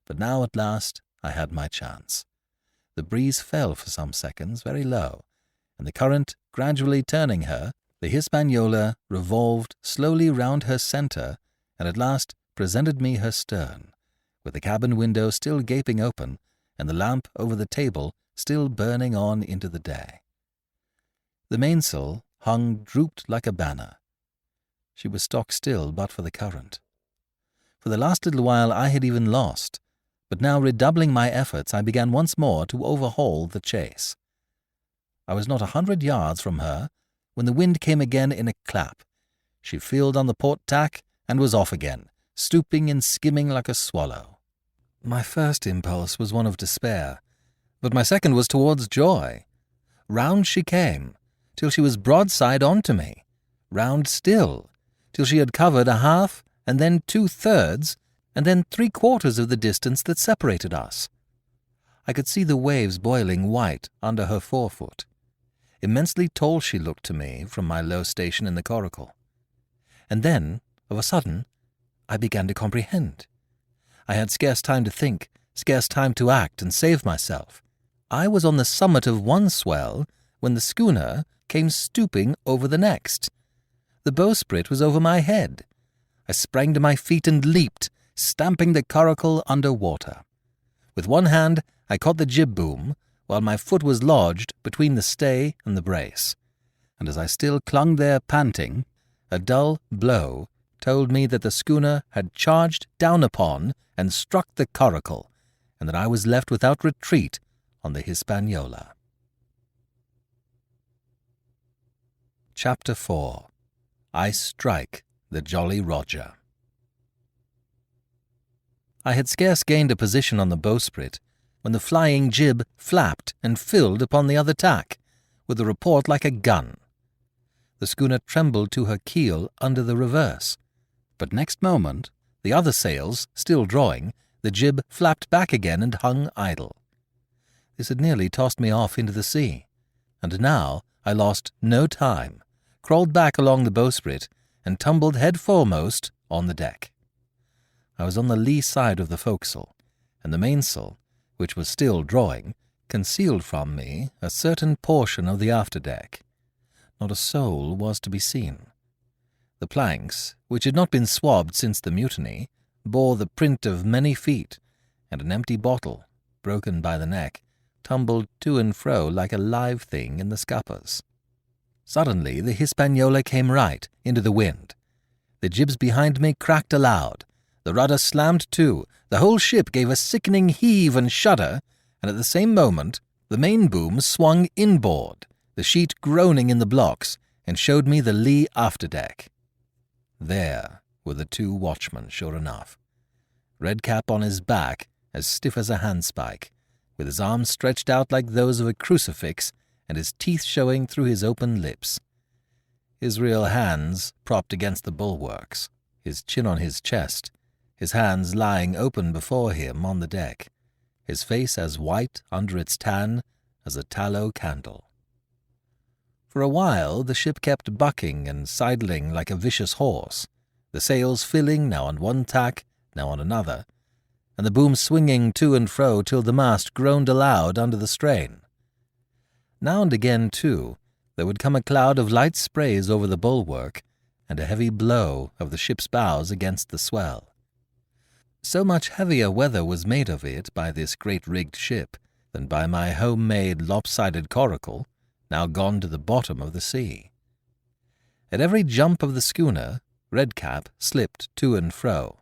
But now at last I had my chance. The breeze fell for some seconds very low, and the current gradually turning her, the Hispaniola revolved slowly round her centre, and at last presented me her stern, with the cabin window still gaping open, and the lamp over the table still burning on into the day. The mainsail hung drooped like a banner. She was stock still but for the current. For the last little while I had even lost, but now redoubling my efforts I began once more to overhaul the chase. I was not 100 yards from her when the wind came again in a clap. She filled on the port tack and was off again, stooping and skimming like a swallow. My first impulse was one of despair, but my second was towards joy. Round she came, till she was broadside on to me, round still, till she had covered a half, and then 2/3, and then 3/4 of the distance that separated us. I could see the waves boiling white under her forefoot. Immensely tall she looked to me from my low station in the coracle. And then, of a sudden, I began to comprehend. I had scarce time to think, scarce time to act and save myself. I was on the summit of one swell when the schooner came stooping over the next. The bowsprit was over my head. I sprang to my feet and leaped, stamping the coracle under water. With one hand I caught the jib boom, while my foot was lodged between the stay and the brace, and as I still clung there panting, a dull blow told me that the schooner had charged down upon and struck the coracle, and that I was left without retreat on the Hispaniola. Chapter 4. I Strike the Jolly Roger. I had scarce gained a position on the bowsprit when the flying jib flapped and filled upon the other tack, with a report like a gun. The schooner trembled to her keel under the reverse, but next moment, the other sails still drawing, the jib flapped back again and hung idle. This had nearly tossed me off into the sea, and now I lost no time, crawled back along the bowsprit, and tumbled head foremost on the deck. I was on the lee side of the forecastle, and the mainsail, which was still drawing, concealed from me a certain portion of the afterdeck. Not a soul was to be seen. The planks, which had not been swabbed since the mutiny, bore the print of many feet, and an empty bottle, broken by the neck, tumbled to and fro like a live thing in the scuppers. Suddenly the Hispaniola came right into the wind. The jibs behind me cracked aloud. The rudder slammed to. The whole ship gave a sickening heave and shudder, and at the same moment the main boom swung inboard, the sheet groaning in the blocks, and showed me the lee afterdeck. There were the two watchmen, sure enough. Redcap on his back, as stiff as a handspike, with his arms stretched out like those of a crucifix, and his teeth showing through his open lips. His real hands propped against the bulwarks, his chin on his chest, his hands lying open before him on the deck, his face as white under its tan as a tallow candle. For a while the ship kept bucking and sidling like a vicious horse, the sails filling now on one tack, now on another, and the boom swinging to and fro till the mast groaned aloud under the strain. Now and again, too, there would come a cloud of light sprays over the bulwark, and a heavy blow of the ship's bows against the swell. So much heavier weather was made of it by this great-rigged ship than by my home-made lopsided coracle, now gone to the bottom of the sea. At every jump of the schooner, Redcap slipped to and fro,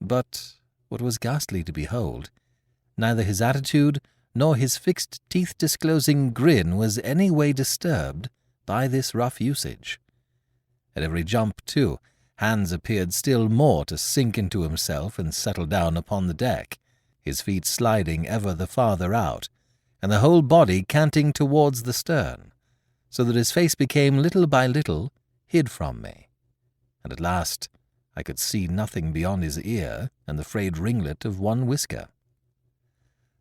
but, what was ghastly to behold, neither his attitude nor his fixed teeth-disclosing grin was any way disturbed by this rough usage. At every jump, too, Hans appeared still more to sink into himself and settle down upon the deck, his feet sliding ever the farther out, and the whole body canting towards the stern, so that his face became little by little hid from me, and at last I could see nothing beyond his ear and the frayed ringlet of one whisker.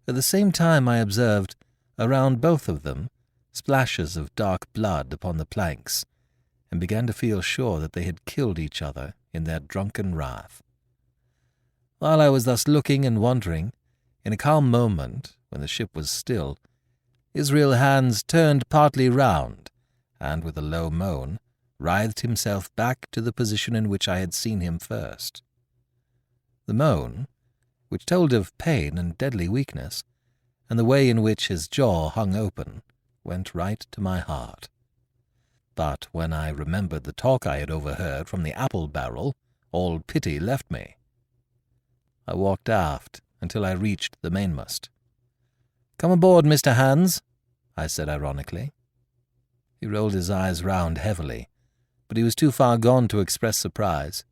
At the same time I observed, around both of them, splashes of dark blood upon the planks, and began to feel sure that they had killed each other in their drunken wrath. While I was thus looking and wondering, in a calm moment, when the ship was still, Israel Hands turned partly round, and with a low moan, writhed himself back to the position in which I had seen him first. The moan, which told of pain and deadly weakness, and the way in which his jaw hung open, went right to my heart. But when I remembered the talk I had overheard from the apple barrel, all pity left me. I walked aft until I reached the mainmast. "Come aboard, Mr. Hands," I said ironically. He rolled his eyes round heavily, but he was too far gone to express surprise.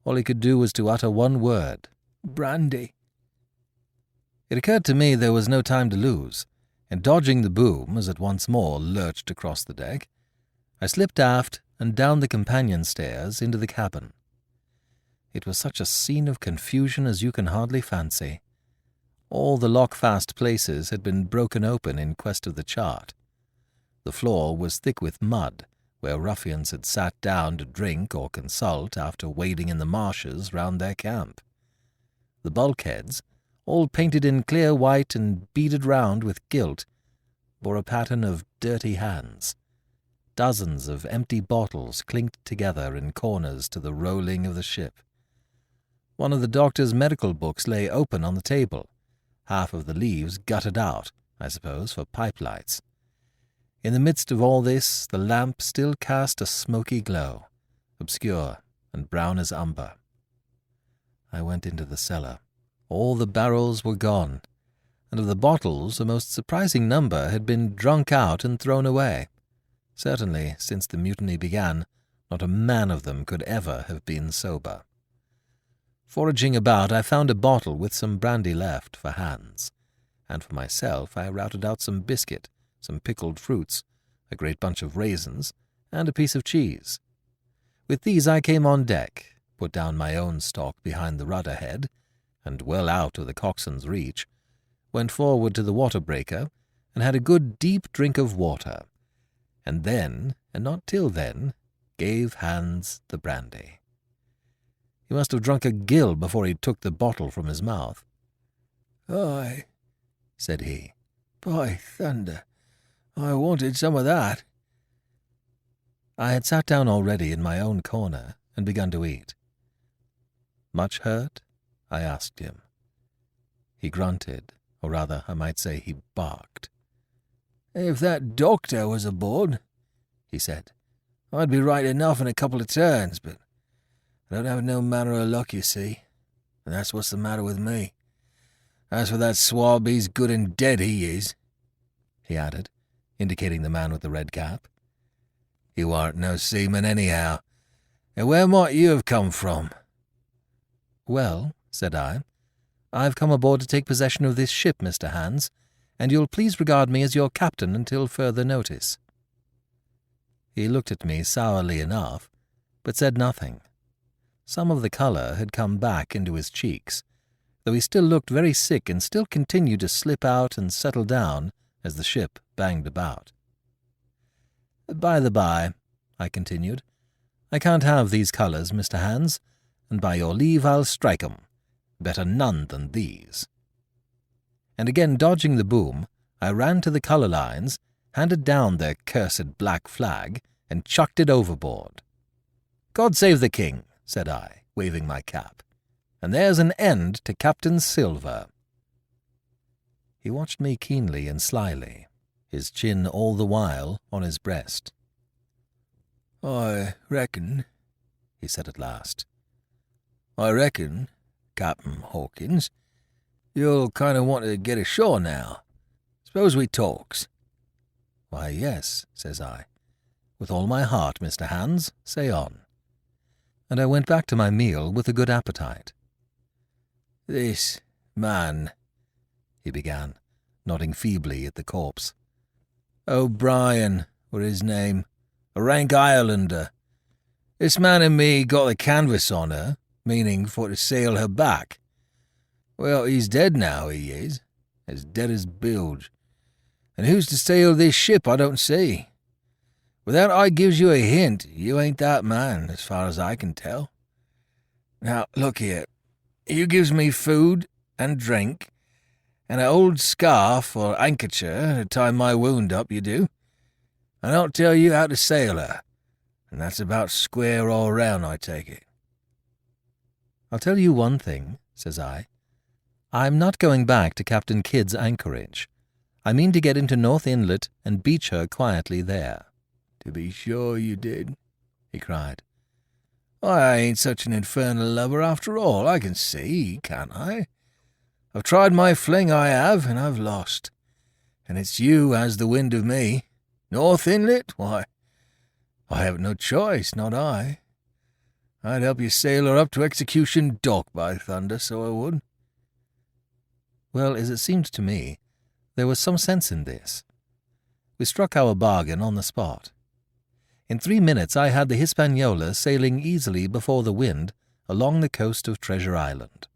All he could do was to utter one word, "Brandy." It occurred to me there was no time to lose, and dodging the boom as it once more lurched across the deck, I slipped aft and down the companion stairs into the cabin. It was such a scene of confusion as you can hardly fancy. All the lock-fast places had been broken open in quest of the chart. The floor was thick with mud, where ruffians had sat down to drink or consult after wading in the marshes round their camp. The bulkheads, all painted in clear white and beaded round with gilt, bore a pattern of dirty hands. Dozens of empty bottles clinked together in corners to the rolling of the ship. One of the doctor's medical books lay open on the table, half of the leaves gutted out, I suppose, for pipe lights. In the midst of all this, the lamp still cast a smoky glow, obscure and brown as umber. I went into the cellar. All the barrels were gone, and of the bottles a most surprising number had been drunk out and thrown away. Certainly, since the mutiny began, not a man of them could ever have been sober. Foraging about, I found a bottle with some brandy left for Hans, and for myself I routed out some biscuit, some pickled fruits, a great bunch of raisins, and a piece of cheese. With these I came on deck, put down my own stock behind the rudder-head, and well out of the coxswain's reach, went forward to the water-breaker, and had a good deep drink of water, and then, and not till then, gave Hans the brandy. He must have drunk a gill before he took the bottle from his mouth. "Aye," said he. "By thunder, I wanted some of that." I had sat down already in my own corner and begun to eat. "Much hurt?" I asked him. He grunted, or rather, I might say he barked. "If that doctor was aboard," he said, "I'd be right enough in a couple of turns, but I don't have no manner of luck, you see, and that's what's the matter with me. As for that swab, he's good and dead, he is," he added, indicating the man with the red cap. "You aren't no seaman anyhow, and where might you have come from?" "Well," said I, "I've come aboard to take possession of this ship, Mr. Hans, and you'll please regard me as your captain until further notice." He looked at me sourly enough, but said nothing. Some of the colour had come back into his cheeks, though he still looked very sick and still continued to slip out and settle down as the ship banged about. "By the by," I continued, "I can't have these colours, Mr. Hans, and by your leave I'll strike 'em. Better none than these." And again dodging the boom, I ran to the colour lines, handed down their cursed black flag, and chucked it overboard. "God save the King," said I, waving my cap, "and there's an end to Captain Silver." He watched me keenly and slyly, his chin all the while on his breast. "I reckon," he said at last, "I reckon, Captain Hawkins, you'll kind of want to get ashore now. Suppose we talks?" "Why, yes," says I. "With all my heart, Mr. Hans, say on." And I went back to my meal with a good appetite. "This man," he began, nodding feebly at the corpse. "O'Brien were his name, a rank Irelander. This man and me got the canvas on her, meaning for to sail her back. Well, he's dead now, he is, as dead as bilge. And who's to sail this ship, I don't see. Without I gives you a hint, you ain't that man, as far as I can tell. Now, look here. You gives me food and drink, and an old scarf or handkercher to tie my wound up, you do. And I'll tell you how to sail her, and that's about square all round, I take it." "I'll tell you one thing," says I. "I'm not going back to Captain Kidd's anchorage. I mean to get into North Inlet and beach her quietly there." "To be sure you did," he cried. "I ain't such an infernal lubber after all, I can see, can't I? I've tried my fling, I have, and I've lost. And it's you has the wind of me. North Inlet? Why, I haven't no choice, not I. I'd help you sail her up to Execution Dock, by thunder, so I would." Well, as it seemed to me, there was some sense in this. We struck our bargain on the spot. In 3 minutes I had the Hispaniola sailing easily before the wind along the coast of Treasure Island,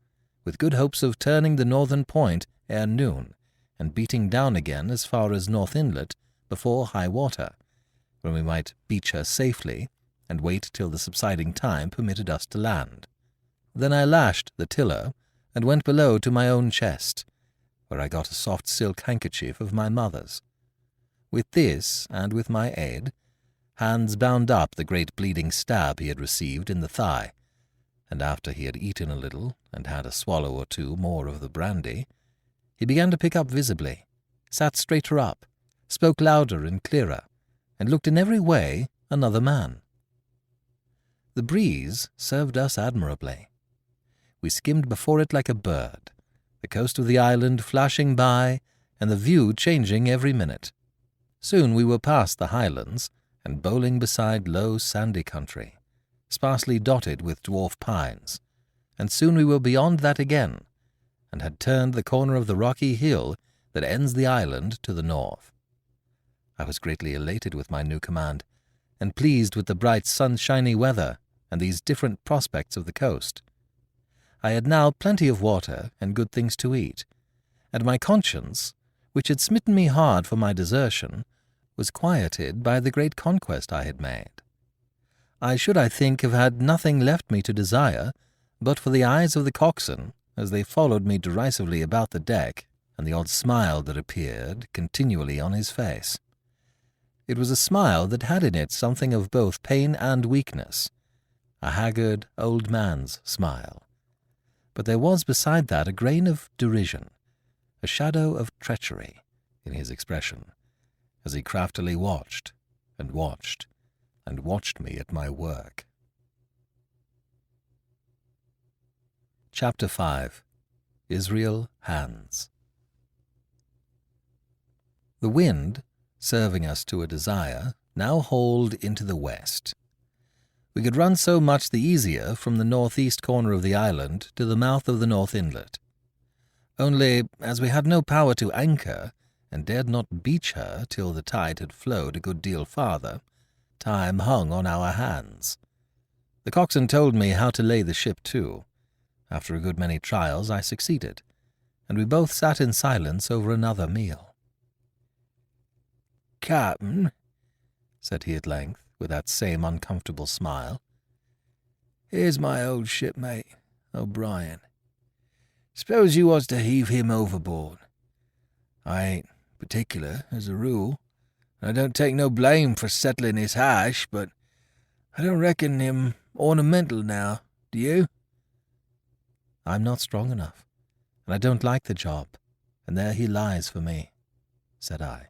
with good hopes of turning the northern point ere noon, and beating down again as far as North Inlet before high water, when we might beach her safely and wait till the subsiding time permitted us to land. Then I lashed the tiller and went below to my own chest, where I got a soft silk handkerchief of my mother's. With this, and with my aid, Hans bound up the great bleeding stab he had received in the thigh, and after he had eaten a little and had a swallow or two more of the brandy, he began to pick up visibly, sat straighter up, spoke louder and clearer, and looked in every way another man. The breeze served us admirably. We skimmed before it like a bird, the coast of the island flashing by, and the view changing every minute. Soon we were past the highlands, and bowling beside low sandy country, sparsely dotted with dwarf pines, and soon we were beyond that again, and had turned the corner of the rocky hill that ends the island to the north. I was greatly elated with my new command, and pleased with the bright sunshiny weather and these different prospects of the coast. I had now plenty of water and good things to eat, and my conscience, which had smitten me hard for my desertion, was quieted by the great conquest I had made. I should, I think, have had nothing left me to desire but for the eyes of the coxswain as they followed me derisively about the deck, and the odd smile that appeared continually on his face. It was a smile that had in it something of both pain and weakness, a haggard old man's smile. But there was beside that a grain of derision, a shadow of treachery in his expression, as he craftily watched and watched and watched me at my work. Chapter 5. Israel Hands. The wind, serving us to a desire, now hauled into the west. We could run so much the easier from the northeast corner of the island to the mouth of the North Inlet. Only, as we had no power to anchor, and dared not beach her till the tide had flowed a good deal farther, time hung on our hands. The coxswain told me how to lay the ship to. After a good many trials I succeeded, and we both sat in silence over another meal. "Captain," said he at length, with that same uncomfortable smile, "here's my old shipmate, O'Brien. Suppose you was to heave him overboard. I ain't particular, as a rule, and I don't take no blame for settling his hash, but I don't reckon him ornamental now, do you?" "I'm not strong enough, and I don't like the job, and there he lies for me," said I.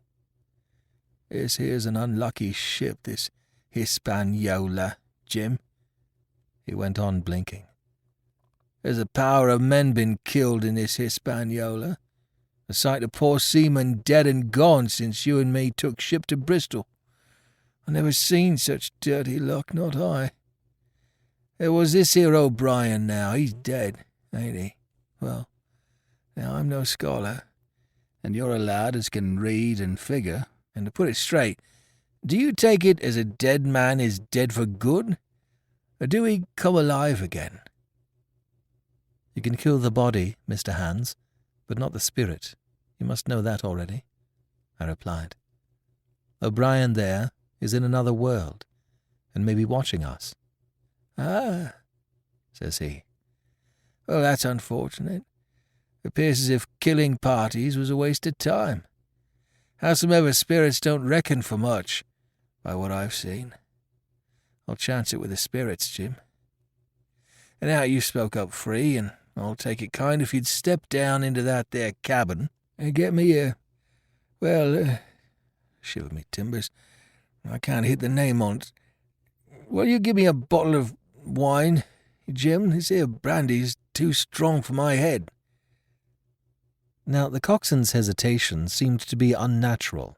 "This here's an unlucky ship, this Hispaniola, Jim," he went on blinking. "There's a power of men been killed in this Hispaniola. A sight of poor seamen dead and gone since you and me took ship to Bristol. I never seen such dirty luck, not I. There was this here O'Brien now, he's dead, ain't he? Well, now I'm no scholar, and you're a lad as can read and figure, and to put it straight, do you take it as a dead man is dead for good, or do he come alive again?" "You can kill the body, Mr. Hands, but not the spirit. You must know that already," I replied. "O'Brien there is in another world, and may be watching us." "Ah," says he. "Well, that's unfortunate. It appears as if killing parties was a waste of time. Howsomever, spirits don't reckon for much, by what I've seen. I'll chance it with the spirits, Jim. And now you spoke up free, and I'll take it kind if you'd step down into that there cabin and get me shiver me timbers, I can't hit the name on it. Will you give me a bottle of wine, Jim? This here brandy's too strong for my head." Now the coxswain's hesitation seemed to be unnatural,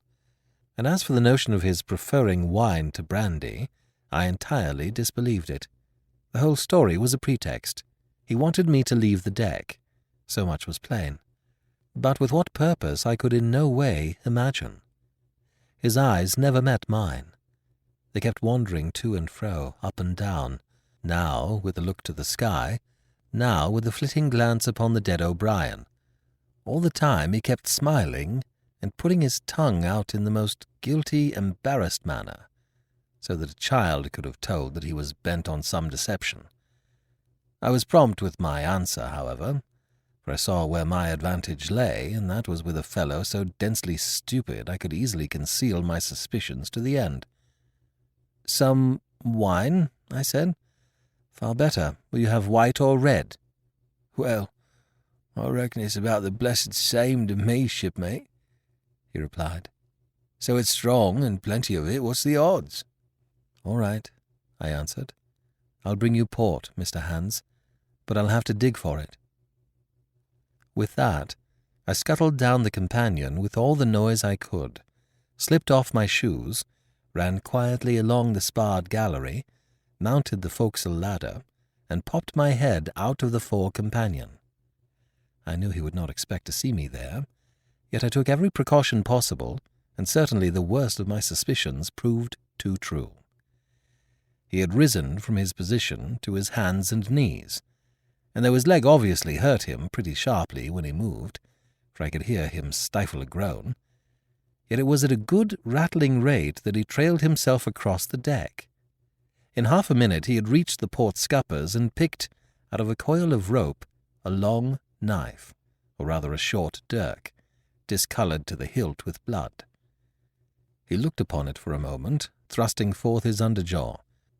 and as for the notion of his preferring wine to brandy, I entirely disbelieved it. The whole story was a pretext. He wanted me to leave the deck. So much was plain. But with what purpose I could in no way imagine. His eyes never met mine. They kept wandering to and fro, up and down, now with a look to the sky, now with a flitting glance upon the dead O'Brien. All the time he kept smiling and putting his tongue out in the most guilty, embarrassed manner, so that a child could have told that he was bent on some deception. I was prompt with my answer, however, for I saw where my advantage lay, and that was with a fellow so densely stupid I could easily conceal my suspicions to the end. "Some wine?" I said. "Far better. Will you have white or red?" "Well, I reckon it's about the blessed same to me, shipmate," he replied. "So it's strong and plenty of it. What's the odds?" "All right," I answered. "I'll bring you port, Mr. Hands, but I'll have to dig for it." With that, I scuttled down the companion with all the noise I could, slipped off my shoes, ran quietly along the sparred gallery, mounted the forecastle ladder, and popped my head out of the fore companion. I knew he would not expect to see me there, yet I took every precaution possible, and certainly the worst of my suspicions proved too true. He had risen from his position to his hands and knees, and though his leg obviously hurt him pretty sharply when he moved, for I could hear him stifle a groan, yet it was at a good rattling rate that he trailed himself across the deck. In half a minute he had reached the port scuppers and picked, out of a coil of rope, a long knife, or rather a short dirk, discoloured to the hilt with blood. He looked upon it for a moment, thrusting forth his underjaw,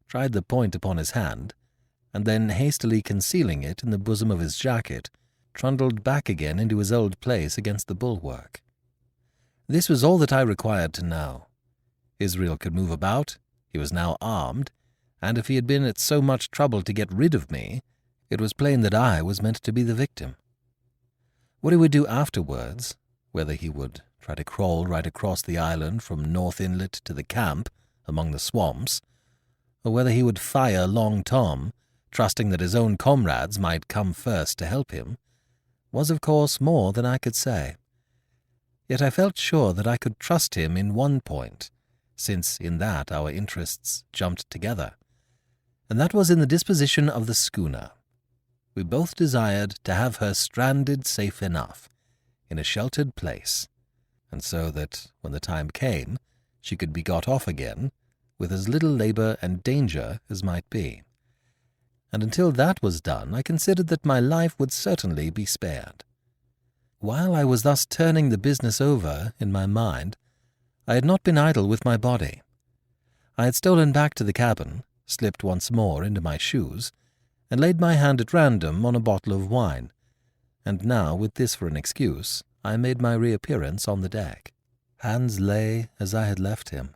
tried the point upon his hand, and then hastily concealing it in the bosom of his jacket, trundled back again into his old place against the bulwark. This was all that I required to know. Israel could move about, he was now armed, and if he had been at so much trouble to get rid of me, it was plain that I was meant to be the victim. What he would do afterwards, whether he would try to crawl right across the island from North Inlet to the camp among the swamps, or whether he would fire Long Tom, trusting that his own comrades might come first to help him, was of course more than I could say. Yet I felt sure that I could trust him in one point, since in that our interests jumped together, and that was in the disposition of the schooner. We both desired to have her stranded safe enough, in a sheltered place, and so that, when the time came, she could be got off again, with as little labour and danger as might be. And until that was done, I considered that my life would certainly be spared. While I was thus turning the business over in my mind, I had not been idle with my body. I had stolen back to the cabin, slipped once more into my shoes, and laid my hand at random on a bottle of wine, and now, with this for an excuse, I made my reappearance on the deck. Hans lay as I had left him,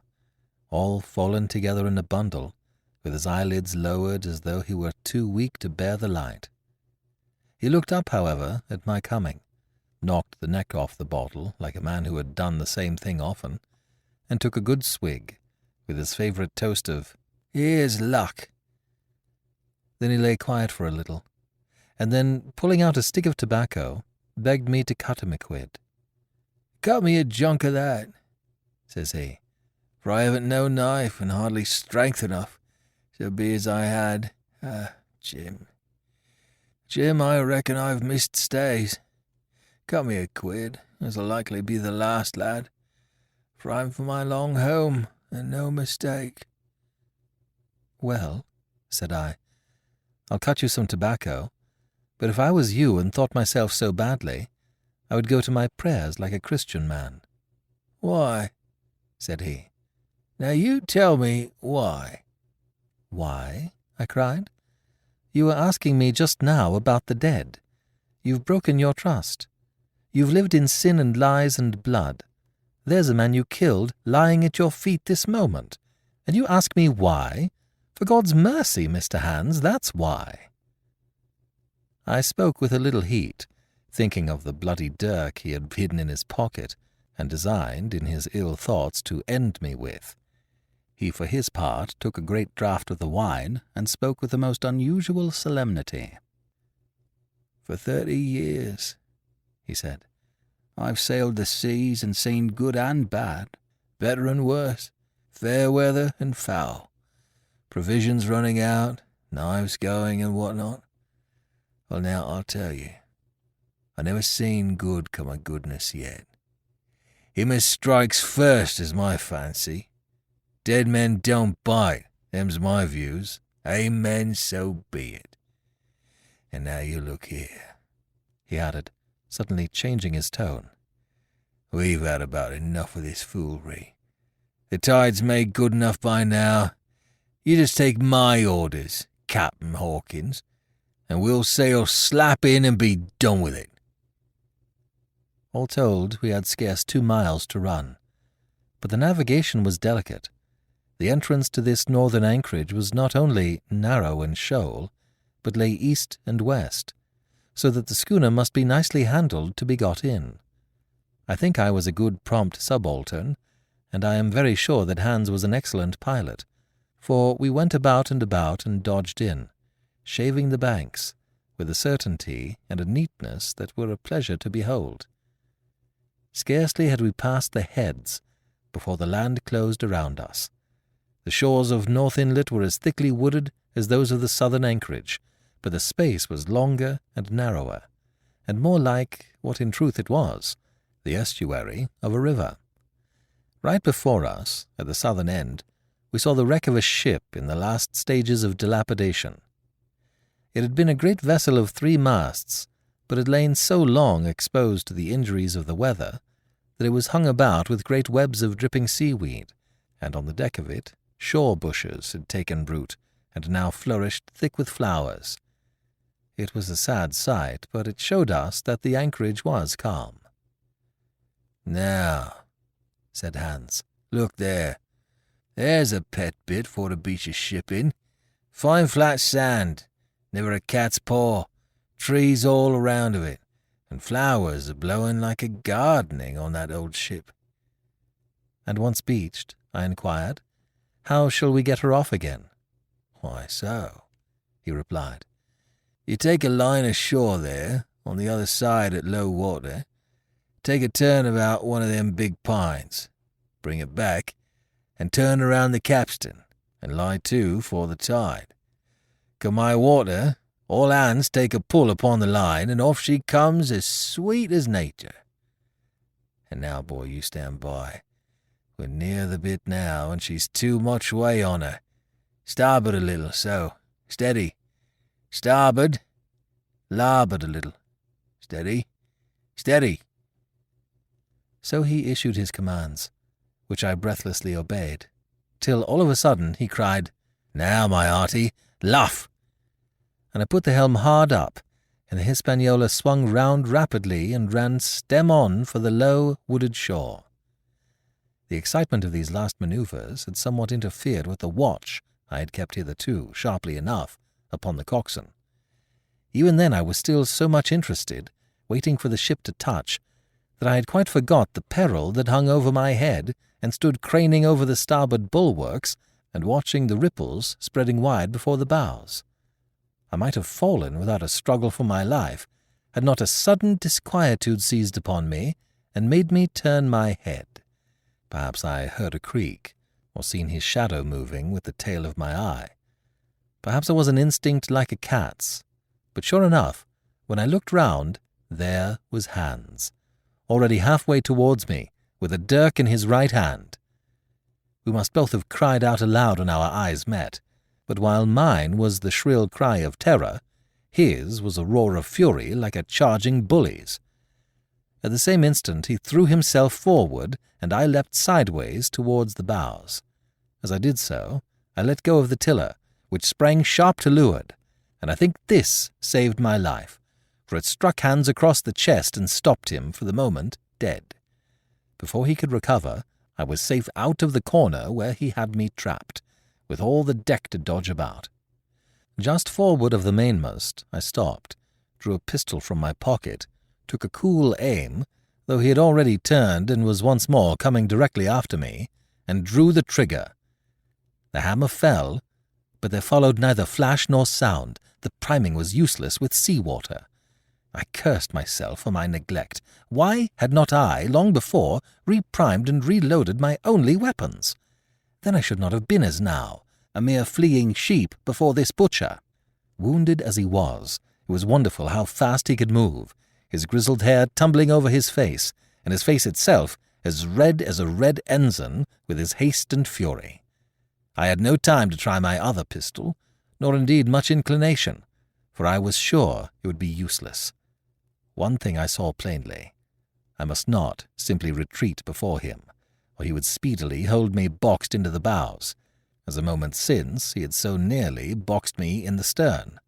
all fallen together in a bundle, with his eyelids lowered as though he were too weak to bear the light. He looked up, however, at my coming, knocked the neck off the bottle like a man who had done the same thing often, and took a good swig, with his favourite toast of, "Here's luck." Then he lay quiet for a little, and then, pulling out a stick of tobacco, begged me to cut him a quid. "Cut me a junk of that," says he, "for I haven't no knife and hardly strength enough, so be as I had. Jim, I reckon I've missed stays. Cut me a quid, as'll likely be the last, lad, for I'm for my long home, and no mistake." "Well," said I, "I'll cut you some tobacco, but if I was you and thought myself so badly, I would go to my prayers like a Christian man." "Why?" said he. "Now you tell me why." "Why?" I cried. "You were asking me just now about the dead. You've broken your trust. You've lived in sin and lies and blood. There's a man you killed lying at your feet this moment, and you ask me why? For God's mercy, Mr. Hans, that's why." I spoke with a little heat, thinking of the bloody dirk he had hidden in his pocket, and designed, in his ill thoughts, to end me with. He, for his part, took a great draught of the wine, and spoke with the most unusual solemnity. "For 30 years, he said, "I've sailed the seas and seen good and bad, better and worse, fair weather and foul, provisions running out, knives going and what not. Well, now I'll tell you, I never seen good come of goodness yet. Him as strikes first is my fancy. Dead men don't bite, them's my views. Amen, so be it. And now you look here," he added, suddenly changing his tone. "We've had about enough of this foolery. The tide's made good enough by now. You just take my orders, Captain Hawkins, and we'll sail slap in and be done with it." All told, we had scarce 2 miles to run, but the navigation was delicate. The entrance to this northern anchorage was not only narrow and shoal, but lay east and west, so that the schooner must be nicely handled to be got in. I think I was a good prompt subaltern, and I am very sure that Hans was an excellent pilot, for we went about and dodged in, shaving the banks, with a certainty and a neatness that were a pleasure to behold. Scarcely had we passed the heads before the land closed around us. The shores of North Inlet were as thickly wooded as those of the southern anchorage, but the space was longer and narrower, and more like, what in truth it was, the estuary of a river. Right before us, at the southern end, we saw the wreck of a ship in the last stages of dilapidation. It had been a great vessel of 3 masts, but had lain so long exposed to the injuries of the weather that it was hung about with great webs of dripping seaweed, and on the deck of it shore bushes had taken root and now flourished thick with flowers. It was a sad sight, but it showed us that the anchorage was calm. "Now," said Hans, "look there. There's a pet bit for to beach a ship in. Fine flat sand, never a cat's paw, trees all around of it, and flowers a blowing like a gardening on that old ship." And once beached, I inquired, how shall we get her off again? "Why so?" he replied. "You take a line ashore there, on the other side at low water, take a turn about one of them big pines, bring it back, and turn around the capstan, and lie to for the tide. Come high water, all hands take a pull upon the line, and off she comes as sweet as nature. And now, boy, you stand by. We're near the bit now, and she's too much way on her. Starboard a little, so. Steady. Starboard. Larboard a little. Steady. Steady." So he issued his commands, which I breathlessly obeyed, till all of a sudden he cried, "Now, my hearty, luff!" And I put the helm hard up, and the Hispaniola swung round rapidly and ran stem on for the low, wooded shore. The excitement of these last manoeuvres had somewhat interfered with the watch I had kept hitherto, sharply enough, upon the coxswain. Even then I was still so much interested, waiting for the ship to touch, that I had quite forgot the peril that hung over my head, and stood craning over the starboard bulwarks and watching the ripples spreading wide before the bows. I might have fallen without a struggle for my life, had not a sudden disquietude seized upon me and made me turn my head. Perhaps I heard a creak, or seen his shadow moving with the tail of my eye. Perhaps it was an instinct like a cat's, but sure enough, when I looked round, there was Hans, already halfway towards me, with a dirk in his right hand. We must both have cried out aloud when our eyes met, but while mine was the shrill cry of terror, his was a roar of fury like a charging bully's. At the same instant he threw himself forward, and I leapt sideways towards the bows. As I did so, I let go of the tiller, which sprang sharp to leeward, and I think this saved my life, for it struck Hans across the chest and stopped him, for the moment, dead. Before he could recover, I was safe out of the corner where he had me trapped, with all the deck to dodge about. Just forward of the mainmast, I stopped, drew a pistol from my pocket, took a cool aim, though he had already turned and was once more coming directly after me, and drew the trigger. The hammer fell, but there followed neither flash nor sound. The priming was useless with sea-water. I cursed myself for my neglect. Why had not I, long before, reprimed and reloaded my only weapons? Then I should not have been as now, a mere fleeing sheep before this butcher. Wounded as he was, it was wonderful how fast he could move, his grizzled hair tumbling over his face, and his face itself as red as a red ensign with his haste and fury. I had no time to try my other pistol, nor indeed much inclination, for I was sure it would be useless. One thing I saw plainly. I must not simply retreat before him, or he would speedily hold me boxed into the bows, as a moment since he had so nearly boxed me in the stern.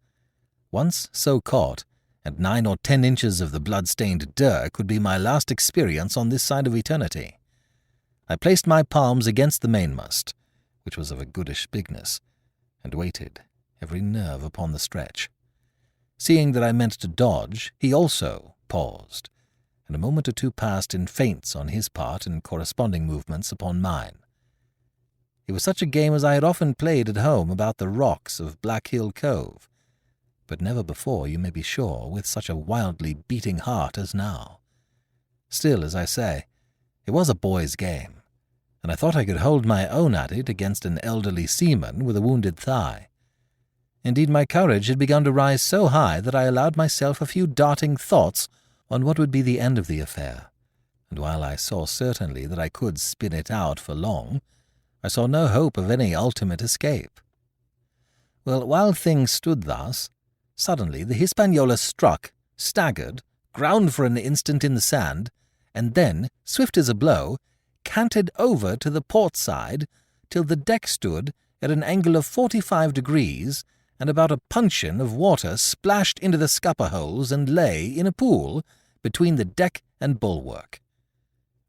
Once so caught, and 9 or 10 inches of the blood-stained dirk would be my last experience on this side of eternity. I placed my palms against the mainmast, which was of a goodish bigness, and waited, every nerve upon the stretch. Seeing that I meant to dodge, he also paused, and a moment or two passed in feints on his part and corresponding movements upon mine. It was such a game as I had often played at home about the rocks of Black Hill Cove, but never before, you may be sure, with such a wildly beating heart as now. Still, as I say, it was a boy's game, and I thought I could hold my own at it against an elderly seaman with a wounded thigh. Indeed, my courage had begun to rise so high that I allowed myself a few darting thoughts on what would be the end of the affair, and while I saw certainly that I could spin it out for long, I saw no hope of any ultimate escape. Well, while things stood thus, suddenly the Hispaniola struck, staggered, ground for an instant in the sand, and then, swift as a blow, canted over to the port side till the deck stood at an angle of 45 degrees and about a puncheon of water splashed into the scupper holes and lay in a pool between the deck and bulwark.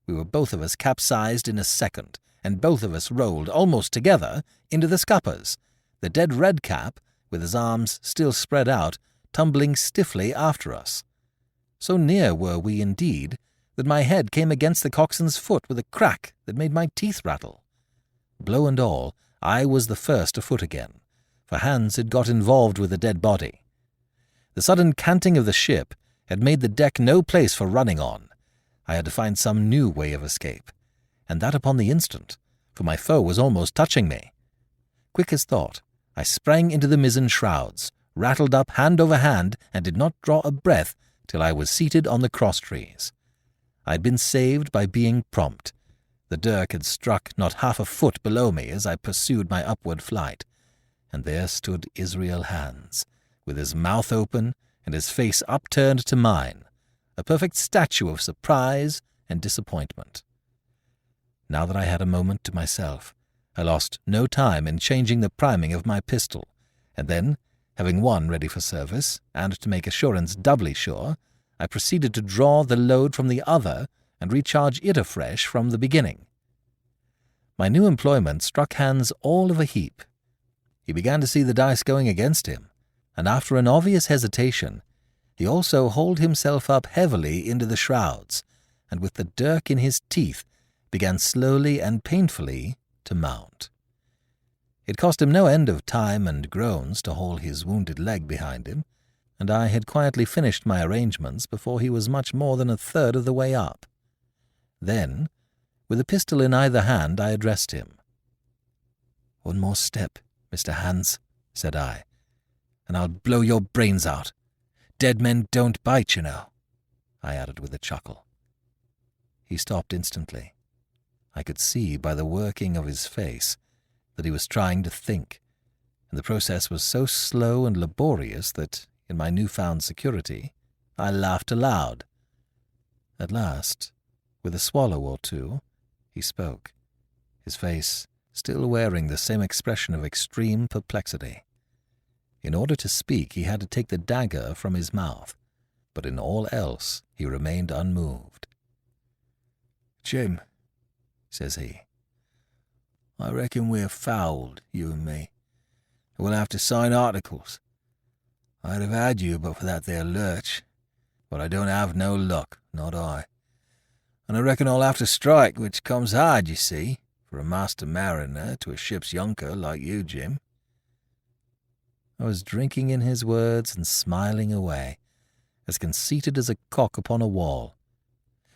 We were both of us capsized in a second, and both of us rolled almost together into the scuppers, the dead redcap, with his arms still spread out, tumbling stiffly after us. So near were we indeed that my head came against the coxswain's foot with a crack that made my teeth rattle. Blow and all, I was the first afoot again, for Hans had got involved with the dead body. The sudden canting of the ship had made the deck no place for running on. I had to find some new way of escape, and that upon the instant, for my foe was almost touching me. Quick as thought, I sprang into the mizzen shrouds, rattled up hand over hand, and did not draw a breath till I was seated on the crosstrees. I had been saved by being prompt. The dirk had struck not half a foot below me as I pursued my upward flight, and there stood Israel Hans, with his mouth open and his face upturned to mine, a perfect statue of surprise and disappointment. Now that I had a moment to myself, I lost no time in changing the priming of my pistol, and then, having one ready for service, and to make assurance doubly sure, I proceeded to draw the load from the other and recharge it afresh from the beginning. My new employment struck Hans all of a heap. He began to see the dice going against him, and after an obvious hesitation, he also hauled himself up heavily into the shrouds, and with the dirk in his teeth, began slowly and painfully to mount. It cost him no end of time and groans to haul his wounded leg behind him, and I had quietly finished my arrangements before he was much more than a third of the way up. Then, with a pistol in either hand, I addressed him. "One more step, Mr. Hans," said I, "and I'll blow your brains out. Dead men don't bite, you know," I added with a chuckle. He stopped instantly. I could see by the working of his face that he was trying to think, and the process was so slow and laborious that, in my newfound security, I laughed aloud. At last, with a swallow or two, he spoke, his face still wearing the same expression of extreme perplexity. In order to speak, he had to take the dagger from his mouth, but in all else he remained unmoved. "Jim," says he, "I reckon we're fouled, you and me. We'll have to sign articles. I'd have had you but for that there lurch, but I don't have no luck, not I. And I reckon I'll have to strike, which comes hard, you see, for a master mariner to a ship's younker like you, Jim." I was drinking in his words and smiling away, as conceited as a cock upon a wall,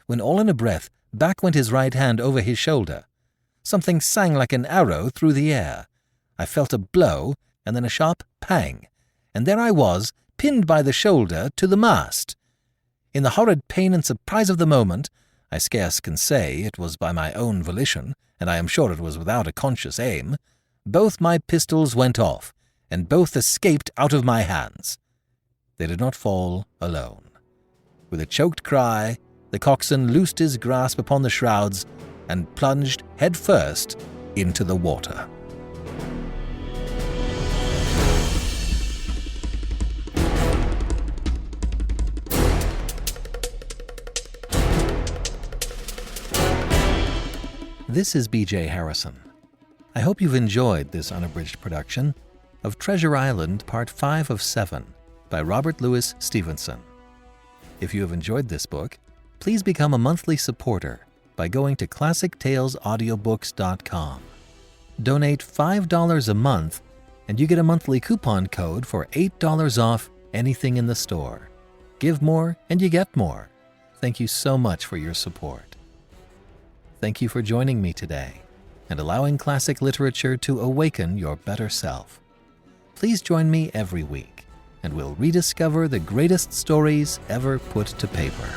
when all in a breath back went his right hand over his shoulder. Something sang like an arrow through the air. I felt a blow, and then a sharp pang, and there I was, pinned by the shoulder to the mast. In the horrid pain and surprise of the moment, I scarce can say it was by my own volition, and I am sure it was without a conscious aim, both my pistols went off, and both escaped out of my hands. They did not fall alone. With a choked cry, the coxswain loosed his grasp upon the shrouds and plunged head first into the water. This is B.J. Harrison. I hope you've enjoyed this unabridged production of Treasure Island Part 5 of 7 by Robert Louis Stevenson. If you have enjoyed this book, please become a monthly supporter by going to ClassicTalesAudiobooks.com. Donate $5 a month and you get a monthly coupon code for $8 off anything in the store. Give more and you get more. Thank you so much for your support. Thank you for joining me today and allowing classic literature to awaken your better self. Please join me every week, and we'll rediscover the greatest stories ever put to paper.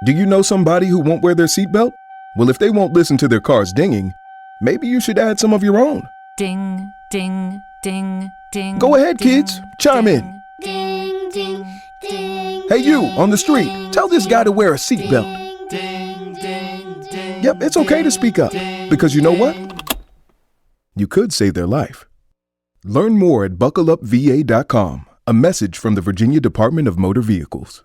Do you know somebody who won't wear their seatbelt? Well, if they won't listen to their cars dinging, maybe you should add some of your own. Ding, ding, ding, ding. Go ahead, ding, kids. Chime in. Ding, ding, ding. Hey, you on the street, tell this guy to wear a seatbelt. Ding, ding, ding. Yep, it's okay to speak up, because you know what? You could save their life. Learn more at buckleupva.com. A message from the Virginia Department of Motor Vehicles.